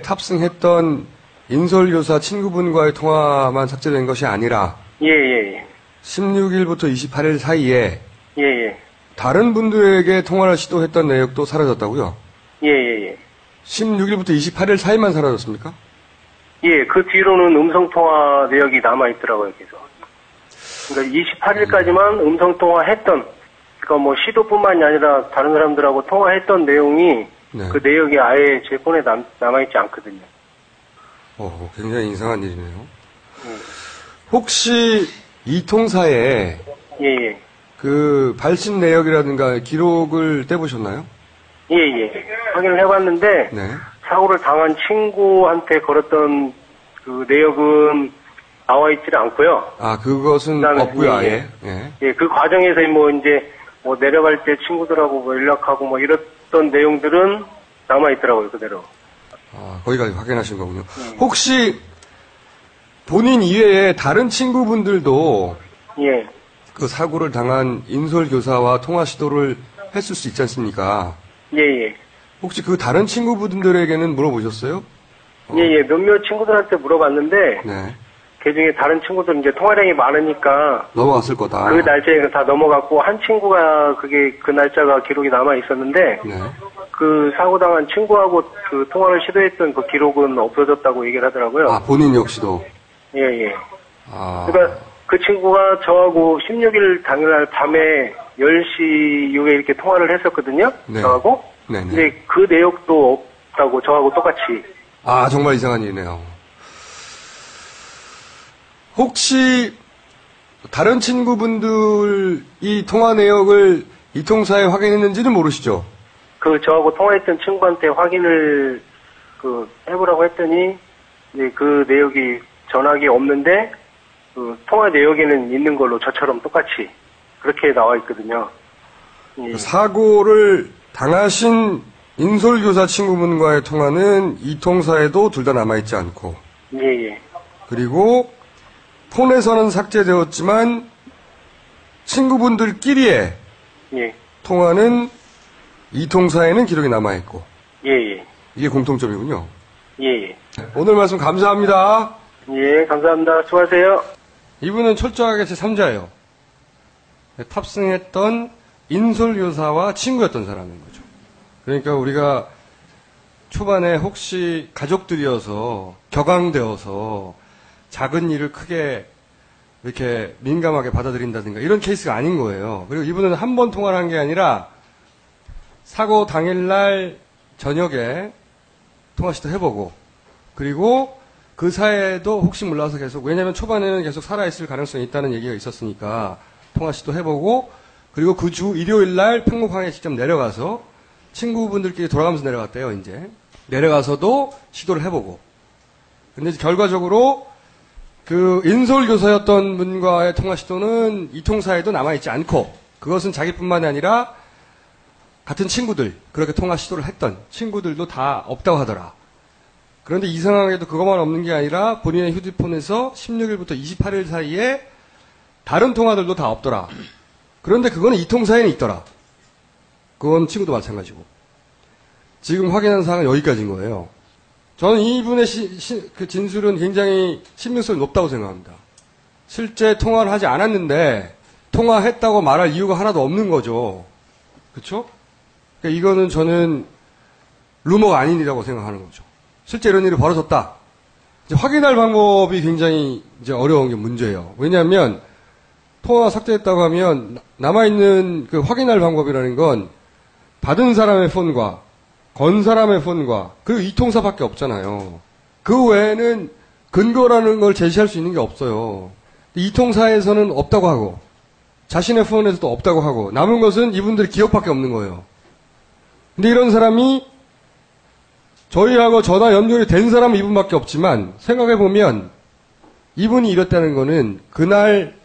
탑승했던 인솔교사 친구분과의 통화만 삭제된 것이 아니라 예. 16일부터 28일 사이에 예. 다른 분들에게 통화를 시도했던 내역도 사라졌다고요? 예. 16일부터 28일 사이만 사라졌습니까? 예, 그 뒤로는 음성통화 내역이 남아있더라고요, 계속. 그러니까 28일까지만 음성통화했던, 그러니까 뭐 시도뿐만이 아니라 다른 사람들하고 통화했던 내용이 네. 그 내역이 아예 제 폰에 남아있지 않거든요. 굉장히 이상한 일이네요. 혹시 이 통사에 예. 그 발신 내역이라든가 기록을 떼보셨나요? 예. 확인을 해봤는데, 네. 사고를 당한 친구한테 걸었던 그 내역은 나와 있지는 않고요. 아, 그것은 그다음에, 없고요, 예, 아예. 예. 예, 그 과정에서 뭐 이제 뭐 내려갈 때 친구들하고 뭐 연락하고 뭐 이랬던 내용들은 남아 있더라고요, 그대로. 아, 거기까지 확인하신 거군요. 혹시 본인 이외에 다른 친구분들도 예, 그 사고를 당한 인솔교사와 통화 시도를 했을 수 있지 않습니까? 예, 예. 혹시 그 다른 친구분들에게는 물어보셨어요? 예, 예. 몇몇 친구들한테 물어봤는데, 네. 그 중에 다른 친구들은 이제 통화량이 많으니까, 넘어갔을 거다. 그 날짜에 다 넘어갔고, 한 친구가 그 날짜가 기록이 남아 있었는데, 네. 그 사고당한 친구하고 그 통화를 시도했던 그 기록은 없어졌다고 얘기를 하더라고요. 아, 본인 역시도. 예, 예. 아. 그러니까 그 친구가 저하고 16일 당일날 밤에 10시 이후에 이렇게 통화를 했었거든요. 네. 저하고. 네네. 근데 그 내역도 없다고 저하고 똑같이. 아, 정말 이상한 일이네요. 혹시 다른 친구분들 이 통화 내역을 이 통사에 확인했는지는 모르시죠? 그 저하고 통화했던 친구한테 확인을 해보라고 했더니 이제 그 내역이 전화기 없는데 그 통화 내역에는 있는 걸로 저처럼 똑같이 그렇게 나와 있거든요. 예. 사고를 당하신 인솔교사 친구분과의 통화는 이 통사에도 둘 다 남아있지 않고, 예, 예. 그리고 폰에서는 삭제되었지만 친구분들끼리의 예. 통화는 이 통사에는 기록이 남아있고, 예, 예. 이게 공통점이군요. 예, 예. 오늘 말씀 감사합니다. 예, 감사합니다. 수고하세요. 이분은 철저하게 제3자예요. 탑승했던 인솔교사와 친구였던 사람인 거죠. 그러니까 우리가 초반에 혹시 가족들이어서 격앙되어서 작은 일을 크게 이렇게 민감하게 받아들인다든가 이런 케이스가 아닌 거예요. 그리고 이분은 한 번 통화를 한 게 아니라 사고 당일날 저녁에 통화 시도 해보고, 그리고 그 사이에도 혹시 몰라서 계속, 왜냐면 초반에는 계속 살아있을 가능성이 있다는 얘기가 있었으니까 통화 시도 해보고, 그리고 그 주 일요일날 평목항에 직접 내려가서 친구분들끼리 돌아가면서 내려갔대요, 이제. 내려가서도 시도를 해보고. 근데 결과적으로 그 인솔교사였던 분과의 통화 시도는 이 통사에도 남아있지 않고, 그것은 자기뿐만이 아니라 같은 친구들, 그렇게 통화 시도를 했던 친구들도 다 없다고 하더라. 그런데 이상하게도 그것만 없는 게 아니라 본인의 휴대폰에서 16일부터 28일 사이에 다른 통화들도 다 없더라. 그런데 그거는 이 통사에는 있더라. 그건 친구도 마찬가지고. 지금 확인한 사항은 여기까지인 거예요. 저는 이분의 그 진술은 굉장히 신빙성이 높다고 생각합니다. 실제 통화를 하지 않았는데 통화했다고 말할 이유가 하나도 없는 거죠. 그렇죠? 그러니까 이거는 저는 루머가 아닌이라고 생각하는 거죠. 실제 이런 일이 벌어졌다. 이제 확인할 방법이 굉장히 이제 어려운 게 문제예요. 왜냐하면 통화가 삭제했다고 하면 남아있는 그 확인할 방법이라는 건 받은 사람의 폰과 건 사람의 폰과 그리고 이 통사밖에 없잖아요. 그 외에는 근거라는 걸 제시할 수 있는 게 없어요. 이 통사에서는 없다고 하고 자신의 폰에서도 없다고 하고 남은 것은 이분들의 기억밖에 없는 거예요. 근데 이런 사람이 저희하고 전화 연결이 된 사람은 이분밖에 없지만 생각해보면 이분이 이랬다는 거는 그날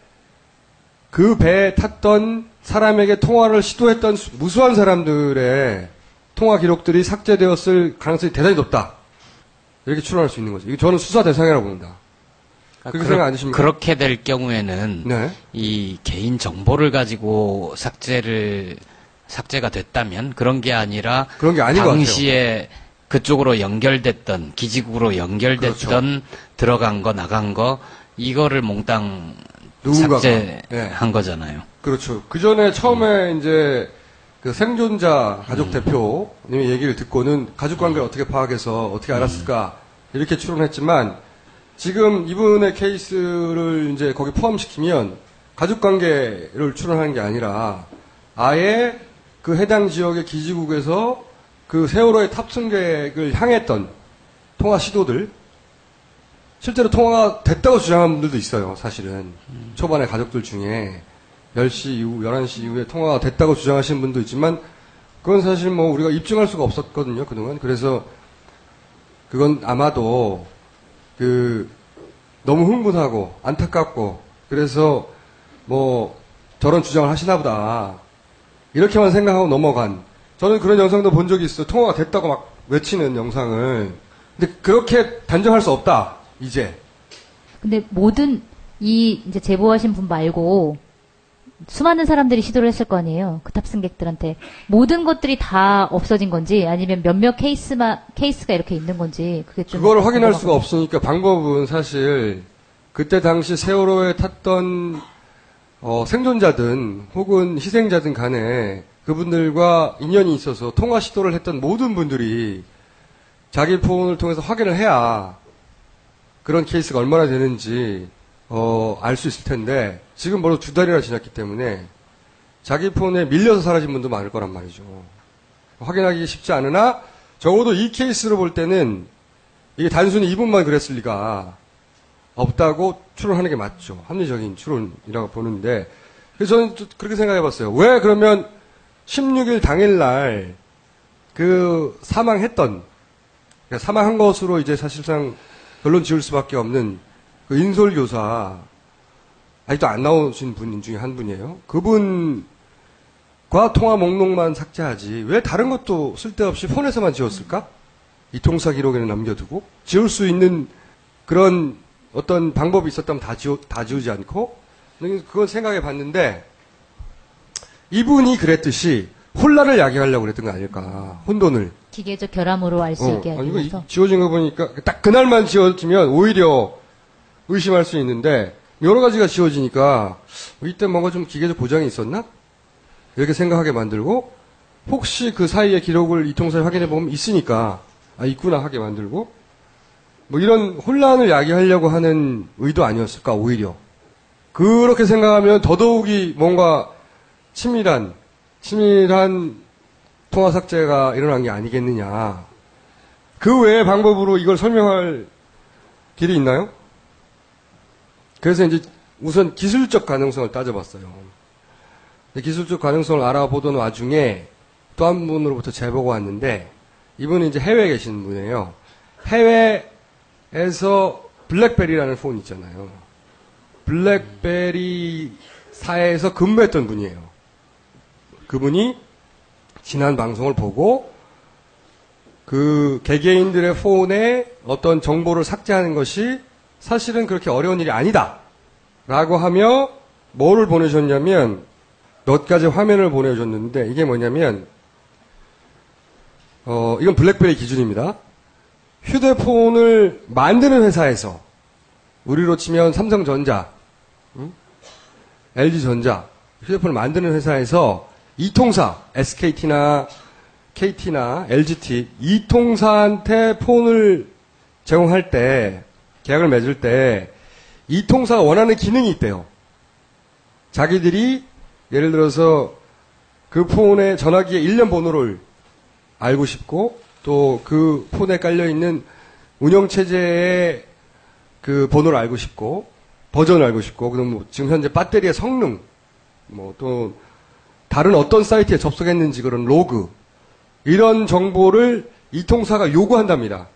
그 배에 탔던 사람에게 통화를 시도했던 무수한 사람들의 통화 기록들이 삭제되었을 가능성이 대단히 높다. 이렇게 추론할 수 있는 거죠. 이거 저는 수사 대상이라고 봅니다. 그렇게 생각 안 드십니까? 그렇게 될 경우에는 네. 이 개인 정보를 가지고 삭제가 됐다면 그런 게 아니라 그런 게 아닌 것 당시에 그쪽으로 연결됐던 기지국으로 연결됐던 그렇죠. 들어간 거 나간 거 이거를 몽땅 누군가가. 삭제한 네. 거잖아요. 그렇죠. 그 전에 처음에 이제 그 생존자 가족 대표님의 얘기를 듣고는 가족 관계를 어떻게 파악해서 어떻게 알았을까 이렇게 추론했지만 지금 이분의 케이스를 이제 거기 포함시키면 가족 관계를 추론하는 게 아니라 아예 그 해당 지역의 기지국에서 그 세월호의 탑승객을 향했던 통화 시도들 실제로 통화가 됐다고 주장한 분들도 있어요. 사실은 초반에 가족들 중에 10시 이후, 11시 이후에 통화가 됐다고 주장하시는 분도 있지만 그건 사실 뭐 우리가 입증할 수가 없었거든요. 그동안. 그래서 그건 아마도 너무 흥분하고 안타깝고 그래서 뭐 저런 주장을 하시나 보다 이렇게만 생각하고 넘어간 저는 그런 영상도 본 적이 있어요. 통화가 됐다고 막 외치는 영상을. 근데 그렇게 단정할 수 없다 이제. 근데 모든 이제 제보하신 분 말고 수많은 사람들이 시도를 했을 거 아니에요. 그 탑승객들한테 모든 것들이 다 없어진 건지 아니면 몇몇 케이스가 이렇게 있는 건지 그게 좀 그거를 확인할 수가 없으니까 방법은 사실 그때 당시 세월호에 탔던 생존자든 혹은 희생자든 간에 그분들과 인연이 있어서 통화 시도를 했던 모든 분들이 자기 폰을 통해서 확인을 해야 그런 케이스가 얼마나 되는지 알 수 있을 텐데 지금 벌써 2달이나 지났기 때문에 자기 폰에 밀려서 사라진 분도 많을 거란 말이죠. 확인하기 쉽지 않으나 적어도 이 케이스로 볼 때는 이게 단순히 이분만 그랬을 리가 없다고 추론하는 게 맞죠. 합리적인 추론이라고 보는데 그래서 저는 그렇게 생각해 봤어요. 왜 그러면 16일 당일날 그 사망했던 그러니까 사망한 것으로 이제 사실상 결론 지을 수밖에 없는 그 인솔교사 아직도 안 나오신 분 중에 한 분이에요. 그분과 통화 목록만 삭제하지 왜 다른 것도 쓸데없이 폰에서만 지웠을까? 이 통사 기록에는 남겨두고 지울 수 있는 그런 어떤 방법이 있었다면 다 지우지 않고 그건 생각해 봤는데 이분이 그랬듯이 혼란을 야기하려고 그랬던 거 아닐까. 혼돈을. 기계적 결함으로 알 수 있게 하기 이거 위해서. 지워진 거 보니까 딱 그날만 지워지면 오히려 의심할 수 있는데 여러 가지가 지워지니까 이때 뭔가 좀 기계적 보장이 있었나? 이렇게 생각하게 만들고 혹시 그 사이에 기록을 이 통사에 확인해 보면 있으니까 있구나 하게 만들고 뭐 이런 혼란을 야기하려고 하는 의도 아니었을까 오히려. 그렇게 생각하면 더더욱이 뭔가 치밀한 통화 삭제가 일어난 게 아니겠느냐. 그 외의 방법으로 이걸 설명할 길이 있나요? 그래서 이제 우선 기술적 가능성을 따져봤어요. 기술적 가능성을 알아보던 와중에 또 한 분으로부터 제보가 왔는데 이분은 이제 해외에 계시는 분이에요. 해외에서 블랙베리라는 폰 있잖아요. 블랙베리사에서 근무했던 분이에요. 그분이 지난 방송을 보고 그 개개인들의 폰에 어떤 정보를 삭제하는 것이 사실은 그렇게 어려운 일이 아니다 라고 하며 뭐를 보내셨냐면 몇 가지 화면을 보내줬는데 이게 뭐냐면 이건 블랙베리 기준입니다. 휴대폰을 만드는 회사에서 우리로 치면 삼성전자, LG전자 휴대폰을 만드는 회사에서 이 통사 SKT나 KT나 LGT 이 통사한테 폰을 제공할 때 계약을 맺을 때 이 통사가 원하는 기능이 있대요. 자기들이 예를 들어서 그 폰의 전화기의 일련 번호를 알고 싶고 또 그 폰에 깔려있는 운영체제의 그 번호를 알고 싶고 버전을 알고 싶고 그럼 뭐 지금 현재 배터리의 성능 뭐 또 다른 어떤 사이트에 접속했는지 그런 로그 이런 정보를 이 통사가 요구한답니다.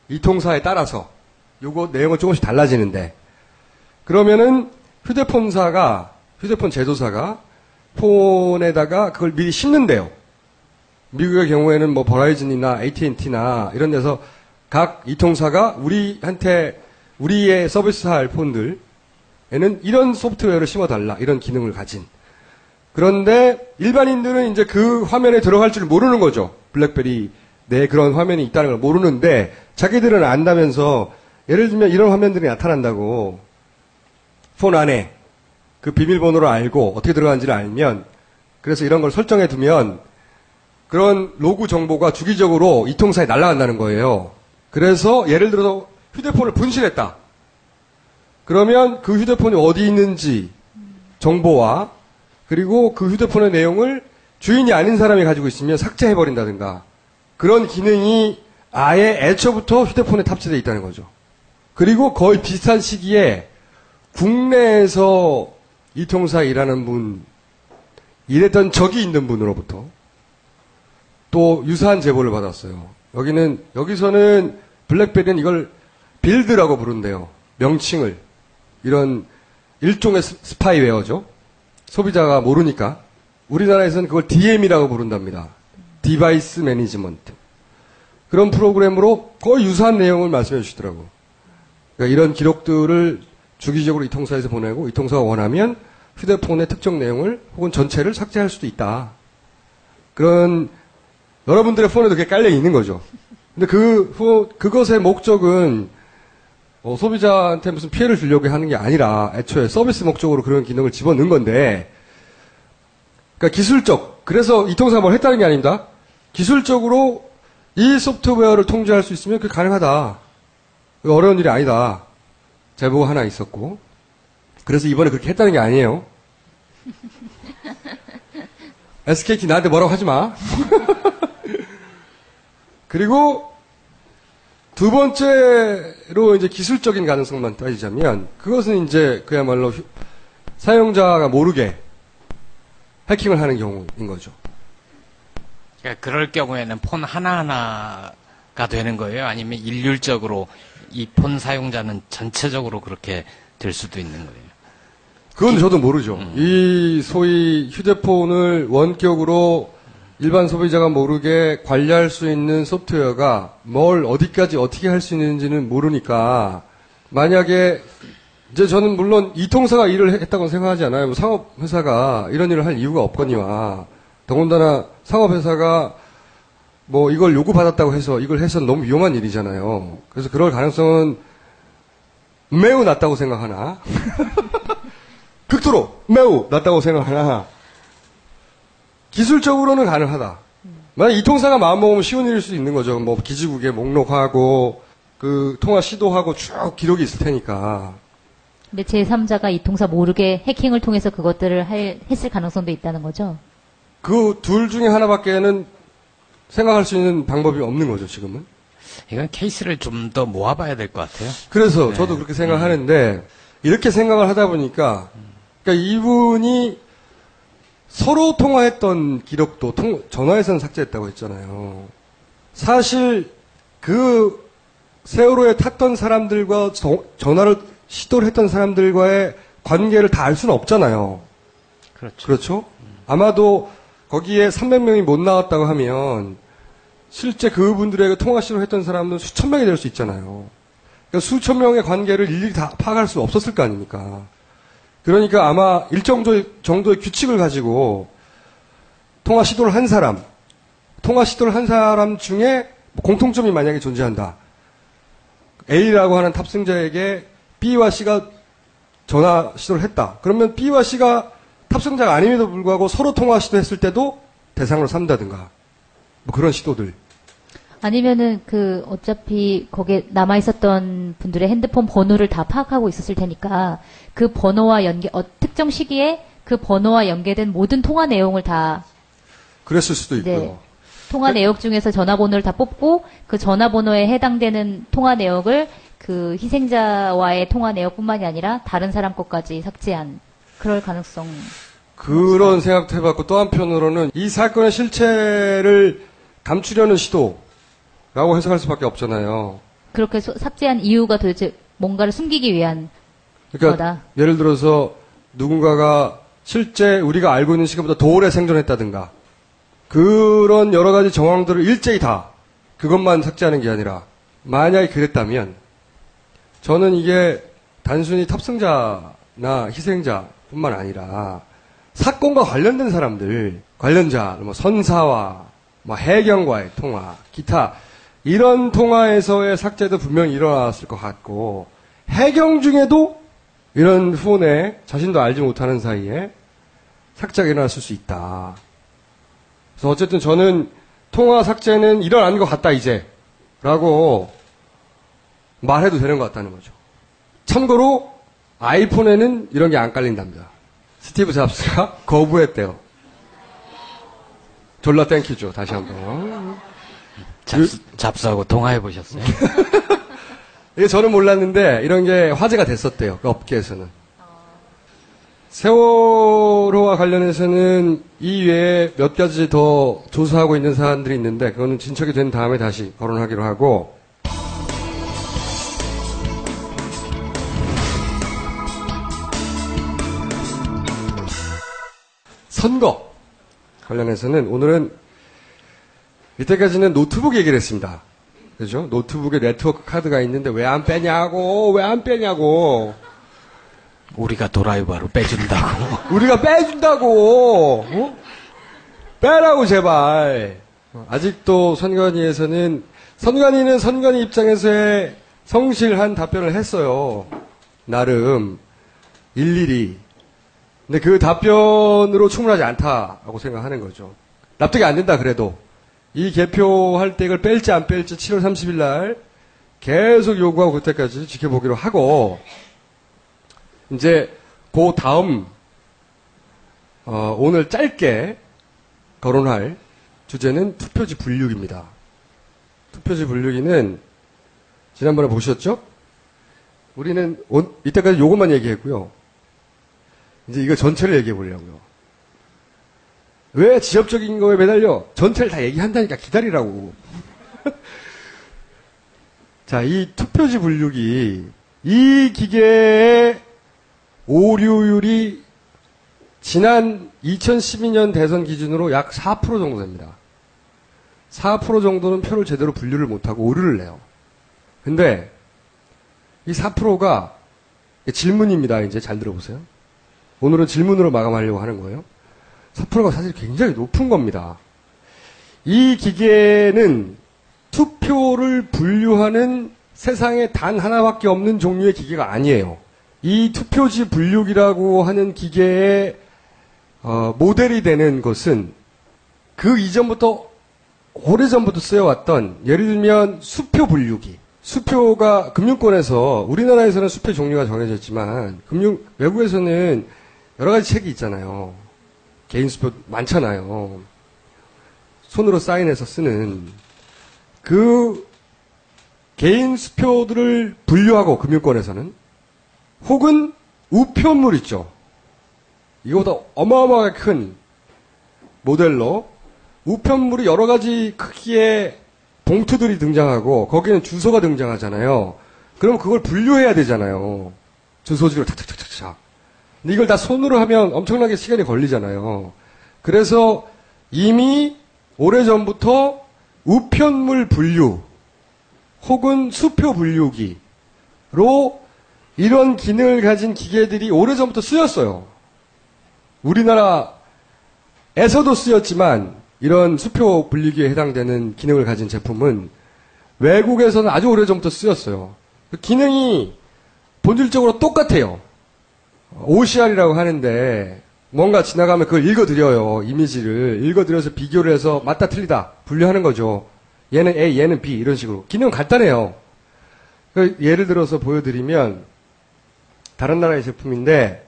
이 통사에 따라서 요거 내용은 조금씩 달라지는데 그러면은 휴대폰 제조사가 폰에다가 그걸 미리 심는데요. 미국의 경우에는 뭐 버라이즌이나 AT&T나 이런 데서 각 이 통사가 우리의 서비스할 폰들에는 이런 소프트웨어를 심어달라 이런 기능을 가진. 그런데 일반인들은 이제 그 화면에 들어갈 줄 모르는 거죠. 블랙베리 내 그런 화면이 있다는 걸 모르는데 자기들은 안다면서 예를 들면 이런 화면들이 나타난다고 폰 안에 그 비밀번호를 알고 어떻게 들어가는지를 알면 그래서 이런 걸 설정해 두면 그런 로그 정보가 주기적으로 이 통사에 날아간다는 거예요. 그래서 예를 들어서 휴대폰을 분실했다. 그러면 그 휴대폰이 어디 있는지 정보와 그리고 그 휴대폰의 내용을 주인이 아닌 사람이 가지고 있으면 삭제해버린다든가 그런 기능이 아예 애초부터 휴대폰에 탑재되어 있다는 거죠. 그리고 거의 비슷한 시기에 국내에서 이 통사에 일하는 분, 일했던 적이 있는 분으로부터 또 유사한 제보를 받았어요. 여기서는 블랙베리는 이걸 빌드라고 부른대요. 명칭을. 이런 일종의 스파이웨어죠. 소비자가 모르니까. 우리나라에서는 그걸 DM이라고 부른답니다. 디바이스 매니지먼트. 그런 프로그램으로 거의 유사한 내용을 말씀해 주시더라고. 그러니까 이런 기록들을 주기적으로 이 통사에서 보내고 이 통사가 원하면 휴대폰의 특정 내용을 혹은 전체를 삭제할 수도 있다. 그런 여러분들의 폰에도 그게 깔려 있는 거죠. 근데 그것의 목적은 소비자한테 무슨 피해를 주려고 하는 게 아니라 애초에 서비스 목적으로 그런 기능을 집어넣은 건데, 그러니까 기술적, 그래서 이 통사가 뭘 했다는 게 아닙니다. 기술적으로 이 소프트웨어를 통제할 수 있으면 그게 가능하다. 어려운 일이 아니다. 제보가 하나 있었고. 그래서 이번에 그렇게 했다는 게 아니에요. SKT 나한테 뭐라고 하지 마. 그리고 두 번째로 이제 기술적인 가능성만 따지자면 그것은 이제 그야말로 사용자가 모르게 해킹을 하는 경우인 거죠. 그러니까 그럴 경우에는 폰 하나하나가 되는 거예요? 아니면 일률적으로 이 폰 사용자는 전체적으로 그렇게 될 수도 있는 거예요? 그건 저도 모르죠. 이 소위 휴대폰을 원격으로 일반 소비자가 모르게 관리할 수 있는 소프트웨어가 뭘 어디까지 어떻게 할 수 있는지는 모르니까, 만약에 이제 저는 물론 이 통사가 일을 했다고 생각하지 않아요. 뭐 상업회사가 이런 일을 할 이유가 없거니와, 더군다나 상업회사가 뭐 이걸 요구받았다고 해서 이걸 해서 너무 위험한 일이잖아요. 그래서 그럴 가능성은 매우 낮다고 생각하나 극도로 매우 낮다고 생각하나 기술적으로는 가능하다. 만약 이 통사가 마음먹으면 쉬운 일일 수 있는 거죠. 뭐 기지국에 목록하고 그 통화 시도하고 쭉 기록이 있을 테니까. 근데 제3자가 이 통사 모르게 해킹을 통해서 그것들을 했을 가능성도 있다는 거죠? 그 둘 중에 하나밖에는 생각할 수 있는 방법이 없는 거죠, 지금은. 이건 케이스를 좀 더 모아봐야 될 것 같아요. 그래서 저도 그렇게 생각하는데, 이렇게 생각을 하다 보니까, 그러니까 이분이 서로 통화했던 기록도 전화에서는 삭제했다고 했잖아요. 사실 그 세월호에 탔던 사람들과 전화를 시도를 했던 사람들과의 관계를 다 알 수는 없잖아요. 그렇죠? 아마도 거기에 300명이 못 나왔다고 하면 실제 그분들에게 통화 시도를 했던 사람은 수천 명이 될 수 있잖아요. 그러니까 수천 명의 관계를 일일이 다 파악할 수 없었을 거 아닙니까? 그러니까 아마 일정 정도의 규칙을 가지고 통화 시도를 한 사람 중에 공통점이 만약에 존재한다. A라고 하는 탑승자에게 B와 C가 전화 시도를 했다. 그러면 B와 C가 탑승자가 아님에도 불구하고 서로 통화 시도했을 때도 대상으로 삼다든가. 뭐 그런 시도들. 아니면은 어차피 거기에 남아있었던 분들의 핸드폰 번호를 다 파악하고 있었을 테니까 그 번호와 특정 시기에 그 번호와 연계된 모든 통화 내용을 다. 그랬을 수도 있고요. 네, 통화 내용 중에서 전화번호를 다 뽑고 그 전화번호에 해당되는 통화 내역을 그 희생자와의 통화 내역뿐만이 아니라 다른 사람 것까지 삭제한 그럴 가능성. 그런 생각도 해봤고 또 한편으로는 이 사건의 실체를 감추려는 시도라고 해석할 수밖에 없잖아요. 그렇게 삭제한 이유가 도대체 뭔가를 숨기기 위한 그러니까 거다. 예를 들어서 누군가가 실제 우리가 알고 있는 시간보다 더 오래 생존했다든가 그런 여러 가지 정황들을 일제히 다 그것만 삭제하는 게 아니라 만약에 그랬다면 저는 이게 단순히 탑승자나 희생자뿐만 아니라 사건과 관련된 사람들, 관련자, 뭐 선사와 뭐 해경과의 통화, 기타 이런 통화에서의 삭제도 분명히 일어났을 것 같고 해경 중에도 이런 폰에 자신도 알지 못하는 사이에 삭제가 일어났을 수 있다. 그래서 어쨌든 저는 통화 삭제는 일어난 것 같다 이제 라고 말해도 되는 것 같다는 거죠. 참고로 아이폰에는 이런 게 안 깔린답니다. 스티브 잡스가 거부했대요. 졸라 땡큐죠. 다시 한번. 잡스하고 통화해 보셨어요? 이게 저는 몰랐는데 이런 게 화제가 됐었대요. 그 업계에서는. 세월호와 관련해서는 이 외에 몇 가지 더 조사하고 있는 사안들이 있는데 그거는 진척이 된 다음에 다시 거론하기로 하고 선거 관련해서는 오늘은 이때까지는 노트북 얘기를 했습니다. 그죠? 노트북에 네트워크 카드가 있는데 왜 안 빼냐고, 왜 안 빼냐고. 우리가 도라이버로 빼준다고. 우리가 빼준다고. 어? 빼라고 제발. 아직도 선관위에서는 선관위는 선관위 입장에서의 성실한 답변을 했어요. 나름 일일이. 근데 그 답변으로 충분하지 않다고 생각하는 거죠. 납득이 안 된다 그래도. 이 개표할 때 이걸 뺄지 안 뺄지 7월 30일 날 계속 요구하고 그때까지 지켜보기로 하고, 이제 그 다음 오늘 짧게 거론할 주제는 투표지 분류기입니다. 투표지 분류기는 지난번에 보셨죠? 우리는 이때까지 요것만 얘기했고요. 이제 이거 전체를 얘기해 보려고요. 왜 지엽적인 거에 매달려? 전체를 다 얘기한다니까 기다리라고. 자, 이 투표지 분류기, 이 기계의 오류율이 지난 2012년 대선 기준으로 약 4% 정도 됩니다. 4% 정도는 표를 제대로 분류를 못하고 오류를 내요. 근데 이 4%가 질문입니다. 이제 잘 들어보세요. 오늘은 질문으로 마감하려고 하는 거예요. 4%가 사실 굉장히 높은 겁니다. 이 기계는 투표를 분류하는 세상에 단 하나밖에 없는 종류의 기계가 아니에요. 이 투표지 분류기라고 하는 기계의 모델이 되는 것은 그 이전부터 오래전부터 쓰여왔던, 예를 들면 수표 분류기. 수표가 금융권에서, 우리나라에서는 수표 종류가 정해져 있지만 외국에서는 여러 가지 책이 있잖아요. 개인 수표 많잖아요. 손으로 사인해서 쓰는 그 개인 수표들을 분류하고, 금융권에서는, 혹은 우편물 있죠. 이거보다 어마어마하게 큰 모델로 우편물이 여러 가지 크기의 봉투들이 등장하고 거기에는 주소가 등장하잖아요. 그럼 그걸 분류해야 되잖아요. 주소지로 탁탁탁탁탁. 근데 이걸 다 손으로 하면 엄청나게 시간이 걸리잖아요. 그래서 이미 오래전부터 우편물 분류 혹은 수표 분류기로 이런 기능을 가진 기계들이 오래전부터 쓰였어요. 우리나라에서도 쓰였지만 이런 수표 분류기에 해당되는 기능을 가진 제품은 외국에서는 아주 오래전부터 쓰였어요. 그 기능이 본질적으로 똑같아요. OCR이라고 하는데 뭔가 지나가면 그걸 읽어드려요. 이미지를 읽어드려서 비교를 해서 맞다 틀리다 분류하는 거죠. 얘는 A, 얘는 B 이런 식으로. 기능은 간단해요. 예를 들어서 보여드리면 다른 나라의 제품인데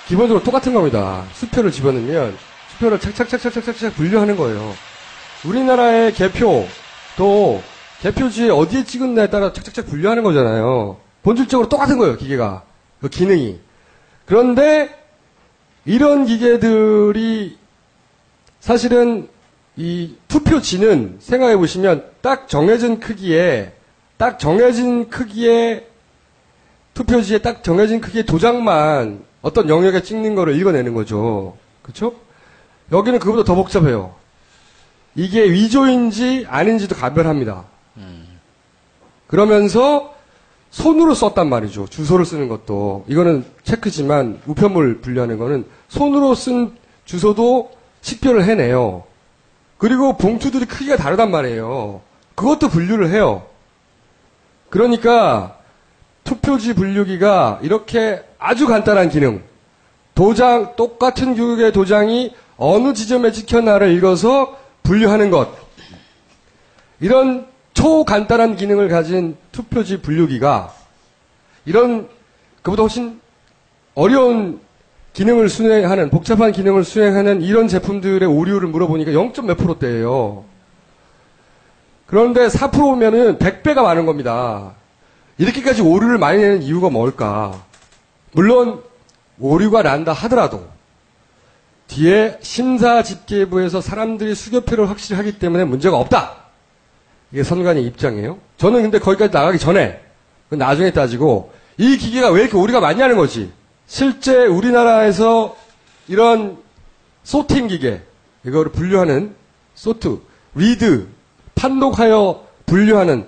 기본적으로 똑같은 겁니다. 수표를 집어넣으면 수표를 착착착착착착 분류하는 거예요. 우리나라의 개표도 개표지에 어디에 찍었냐에 따라 착착착 분류하는 거잖아요. 본질적으로 똑같은 거예요, 기계가. 그 기능이. 그런데 이런 기계들이 사실은 이 투표지는 생각해 보시면 딱 정해진 크기의 투표지에 딱 정해진 크기의 도장만 어떤 영역에 찍는 거를 읽어내는 거죠. 그렇죠? 여기는 그보다 더 복잡해요. 이게 위조인지 아닌지도 가별합니다. 그러면서 손으로 썼단 말이죠. 주소를 쓰는 것도. 이거는 체크지만 우편물 분류하는 거는 손으로 쓴 주소도 식별을 해내요. 그리고 봉투들이 크기가 다르단 말이에요. 그것도 분류를 해요. 그러니까 투표지 분류기가 이렇게 아주 간단한 기능, 도장, 똑같은 규격의 도장이 어느 지점에 찍혔나를 읽어서 분류하는 것, 이런 초간단한 기능을 가진 투표지 분류기가 이런 그보다 훨씬 어려운 기능을 수행하는, 복잡한 기능을 수행하는 이런 제품들의 오류를 물어보니까 0.몇 %대예요. 그런데 4%면은 100배가 많은 겁니다. 이렇게까지 오류를 많이 내는 이유가 뭘까? 물론 오류가 난다 하더라도 뒤에 심사집계부에서 사람들이 수교표를 확실히 하기 때문에 문제가 없다. 이게 선관위 입장이에요. 저는 근데 거기까지 나가기 전에, 나중에 따지고 이 기계가 왜 이렇게 오류가 많냐는 거지. 실제 우리나라에서 이런 소팅 기계, 이거를 분류하는 소트, 리드, 판독하여 분류하는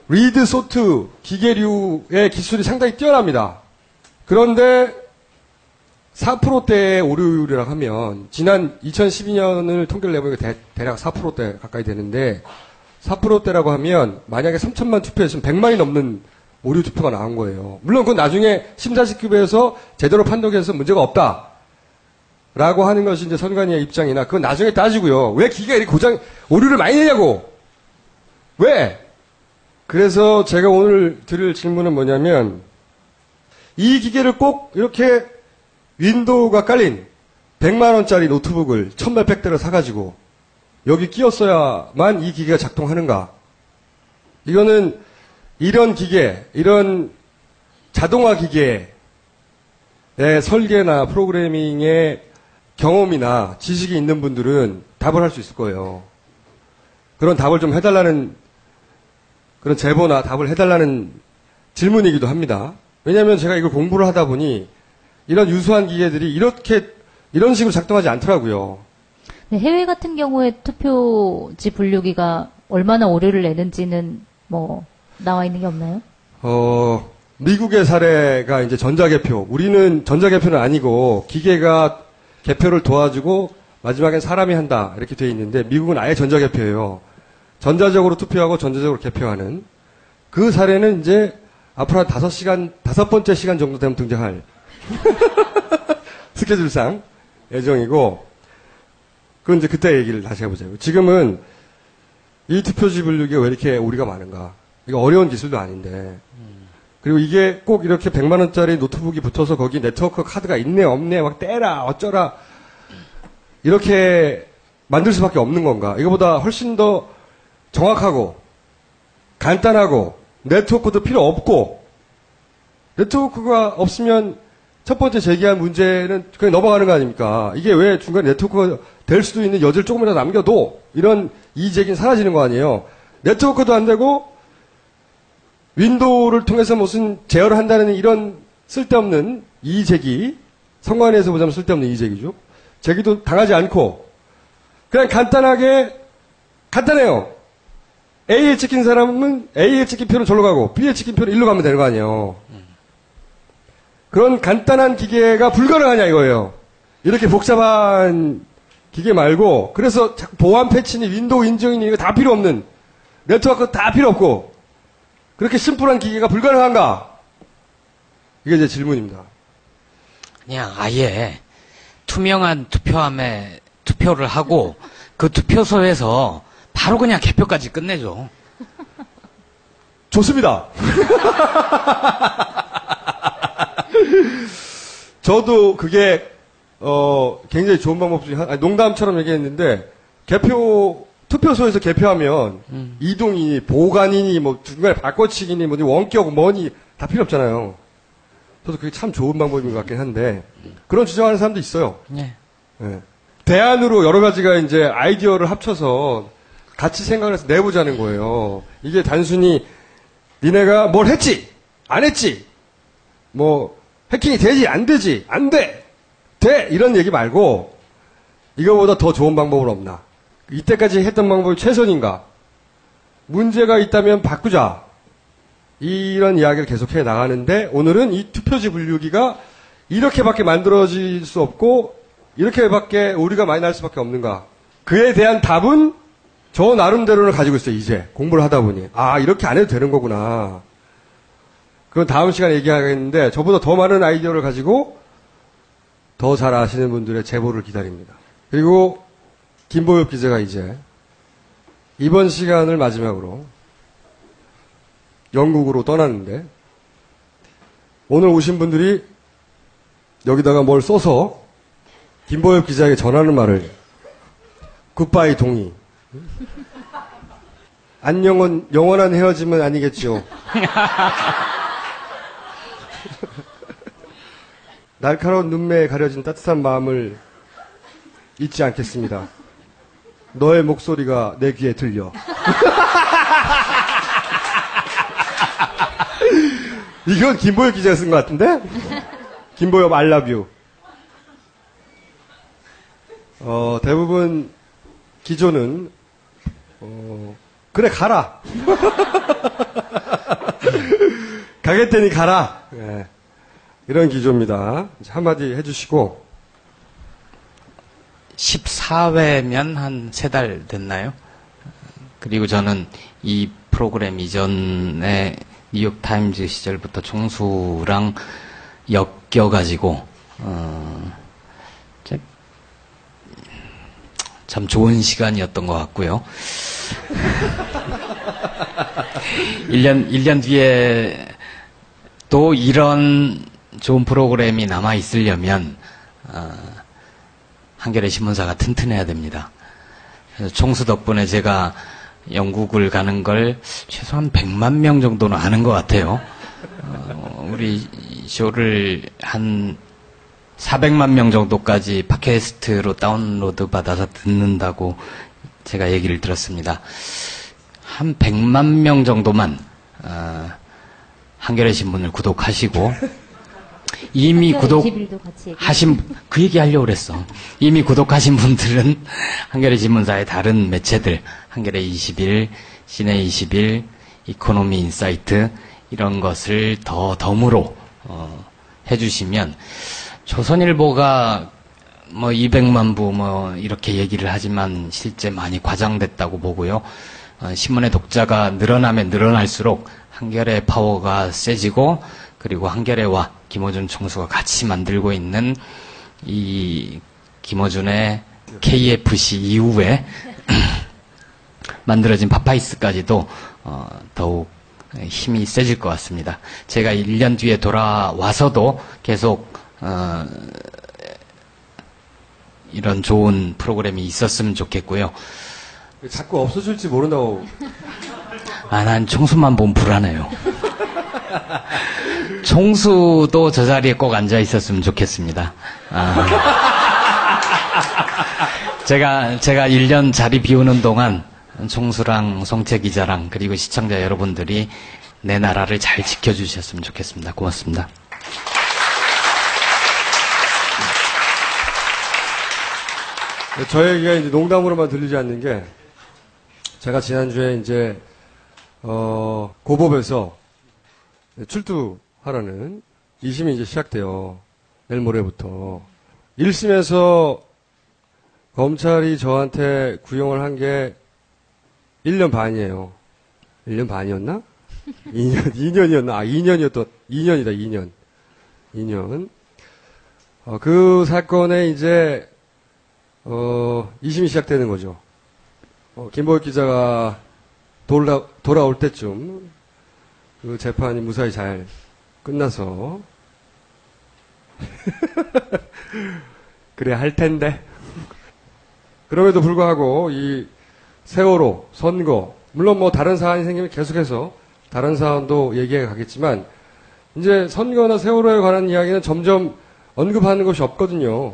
리드 소트 기계류의 기술이 상당히 뛰어납니다. 그런데 4%대의 오류율이라고 하면 지난 2012년을 통계를 내보니까 대략 4%대 가까이 되는데 4%대라고 하면 만약에 3천만 투표했으면 100만이 넘는 오류 투표가 나온 거예요. 물론 그건 나중에 심사직급에서 제대로 판독해서 문제가 없다. 라고 하는 것이 이제 선관위의 입장이나 그건 나중에 따지고요. 왜 기계가 이렇게 오류를 많이 내냐고! 왜? 그래서 제가 오늘 드릴 질문은 뭐냐면 이 기계를 꼭 이렇게 윈도우가 깔린 100만원짜리 노트북을 1000몇백 대를 사가지고 여기 끼웠어야만 이 기계가 작동하는가? 이거는 이런 기계, 이런 자동화 기계의 설계나 프로그래밍의 경험이나 지식이 있는 분들은 답을 할 수 있을 거예요. 그런 답을 좀 해달라는 그런 제보나 답을 해달라는 질문이기도 합니다. 왜냐하면 제가 이걸 공부를 하다 보니 이런 유수한 기계들이 이런 식으로 작동하지 않더라고요. 네, 해외 같은 경우에 투표지 분류기가 얼마나 오류를 내는지는 뭐 나와 있는 게 없나요? 미국의 사례가 이제 전자개표. 우리는 전자개표는 아니고 기계가 개표를 도와주고 마지막엔 사람이 한다 이렇게 돼 있는데 미국은 아예 전자개표예요. 전자적으로 투표하고 전자적으로 개표하는 그 사례는 이제 앞으로 한 5번째 시간 정도 되면 등장할 스케줄상 예정이고 그건 이제 그때 얘기를 다시 해보자고요. 지금은 이 투표지 분류기가 왜 이렇게 오류가 많은가? 이거 어려운 기술도 아닌데. 그리고 이게 꼭 이렇게 100만원짜리 노트북이 붙어서 거기 네트워크 카드가 있네, 없네, 막 떼라, 어쩌라. 이렇게 만들 수밖에 없는 건가? 이거보다 훨씬 더 정확하고, 간단하고, 네트워크도 필요 없고, 네트워크가 없으면 첫 번째 제기한 문제는 그냥 넘어가는 거 아닙니까? 이게 왜 중간에 네트워크가 될 수도 있는 여지를 조금이라도 남겨도 이런 이의제기는 사라지는 거 아니에요? 네트워크도 안 되고, 윈도우를 통해서 무슨 제어를 한다는 이런 쓸데없는 이의제기, 선관위에서 보자면 쓸데없는 이의제기죠. 제기도 당하지 않고, 그냥 간단해요. A에 찍힌 사람은 A에 찍힌 표는 절로 가고, B에 찍힌 표는 일로 가면 되는 거 아니에요. 그런 간단한 기계가 불가능하냐 이거예요. 이렇게 복잡한 기계 말고, 그래서 보안 패치니 윈도우 인증이니 이거 다 필요 없는, 네트워크 다 필요 없고, 그렇게 심플한 기계가 불가능한가? 이게 제 질문입니다. 그냥 아예 투명한 투표함에 투표를 하고 그 투표소에서 바로 그냥 개표까지 끝내죠. 좋습니다. 저도 그게 굉장히 좋은 방법 중에 농담처럼 얘기했는데 투표소에서 개표하면 이동이니 보관이니 뭐 중간에 바꿔치기니 뭐 원격 뭐니 다 필요 없잖아요. 저도 그게 참 좋은 방법인 것 같긴 한데 그런 주장하는 사람도 있어요. 네. 네. 대안으로 여러 가지가 이제 아이디어를 합쳐서 같이 생각을 해서 내보자는 거예요. 이게 단순히 니네가 뭘 했지 안 했지 뭐 해킹이 되지 안 되지 안 돼 돼 이런 얘기 말고 이거보다 더 좋은 방법은 없나? 이때까지 했던 방법이 최선인가? 문제가 있다면 바꾸자. 이런 이야기를 계속해 나가는데 오늘은 이 투표지 분류기가 이렇게밖에 만들어질 수 없고 이렇게밖에 오류가 많이 날 수밖에 없는가? 그에 대한 답은 저 나름대로를 가지고 있어요. 이제 공부를 하다 보니 이렇게 안 해도 되는 거구나. 그건 다음 시간에 얘기하겠는데 저보다 더 많은 아이디어를 가지고 더 잘 아시는 분들의 제보를 기다립니다. 그리고 김보엽 기자가 이제 이번 시간을 마지막으로 영국으로 떠났는데 오늘 오신 분들이 여기다가 뭘 써서 김보엽 기자에게 전하는 말을 굿바이 동의. 안녕은 영원한 헤어짐은 아니겠죠. 날카로운 눈매에 가려진 따뜻한 마음을 잊지 않겠습니다. 너의 목소리가 내 귀에 들려. 이건 김보엽 기자가 쓴 것 같은데? 김보엽 알라뷰. 대부분 기조는 그래 가라. 가겠다니 가라. 예. 이런 기조입니다. 한마디 해주시고. 14회면 한 3달 됐나요? 그리고 저는 이 프로그램 이전에 뉴욕타임즈 시절부터 총수랑 엮여가지고 참 좋은 시간이었던 것 같고요. 1년 뒤에 또 이런 좋은 프로그램이 남아있으려면 한겨레 신문사가 튼튼해야 됩니다. 그래서 총수 덕분에 제가 영국을 가는 걸 최소한 100만 명 정도는 아는 것 같아요. 우리 쇼를 한 400만 명 정도까지 팟캐스트로 다운로드 받아서 듣는다고 제가 얘기를 들었습니다. 한 100만 명 정도만 한겨레 신문을 구독하시고 이미 구독하신 그 얘기 하려고 그랬어. 이미 구독하신 분들은 한겨레 신문사의 다른 매체들 한겨레 21, 시내 21, 이코노미 인사이트 이런 것을 덤으로 해주시면 조선일보가 뭐 200만 부 뭐 이렇게 얘기를 하지만 실제 많이 과장됐다고 보고요. 신문의 독자가 늘어나면 늘어날수록 한겨레 파워가 세지고 그리고 한겨레와 김어준 총수가 같이 만들고 있는 이 김어준의 KFC 이후에 만들어진 파파이스까지도 더욱 힘이 세질 것 같습니다. 제가 1년 뒤에 돌아와서도 계속 이런 좋은 프로그램이 있었으면 좋겠고요. 자꾸 없어질지 모른다고. 난 총수만 보면 불안해요. 총수도 저 자리에 꼭 앉아 있었으면 좋겠습니다. 제가 1년 자리 비우는 동안 총수랑 송채 기자랑 그리고 시청자 여러분들이 내 나라를 잘 지켜주셨으면 좋겠습니다. 고맙습니다. 저 얘기가 이제 농담으로만 들리지 않는 게 제가 지난주에 이제 고법에서 출두하라는 2심이 이제 시작돼요. 내일 모레부터. 1심에서 검찰이 저한테 구형을 한 게 1년 반이에요. 1년 반이었나? 2년이었나? 2년이었던, 2년이다, 2년. 그 사건에 이제, 2심이 시작되는 거죠. 김보엽 기자가 돌아올 때쯤 그 재판이 무사히 잘 끝나서 그래야 할 텐데. 그럼에도 불구하고 이 세월호, 선거, 물론 뭐 다른 사안이 생기면 계속해서 다른 사안도 얘기해 가겠지만 이제 선거나 세월호에 관한 이야기는 점점 언급하는 것이 없거든요.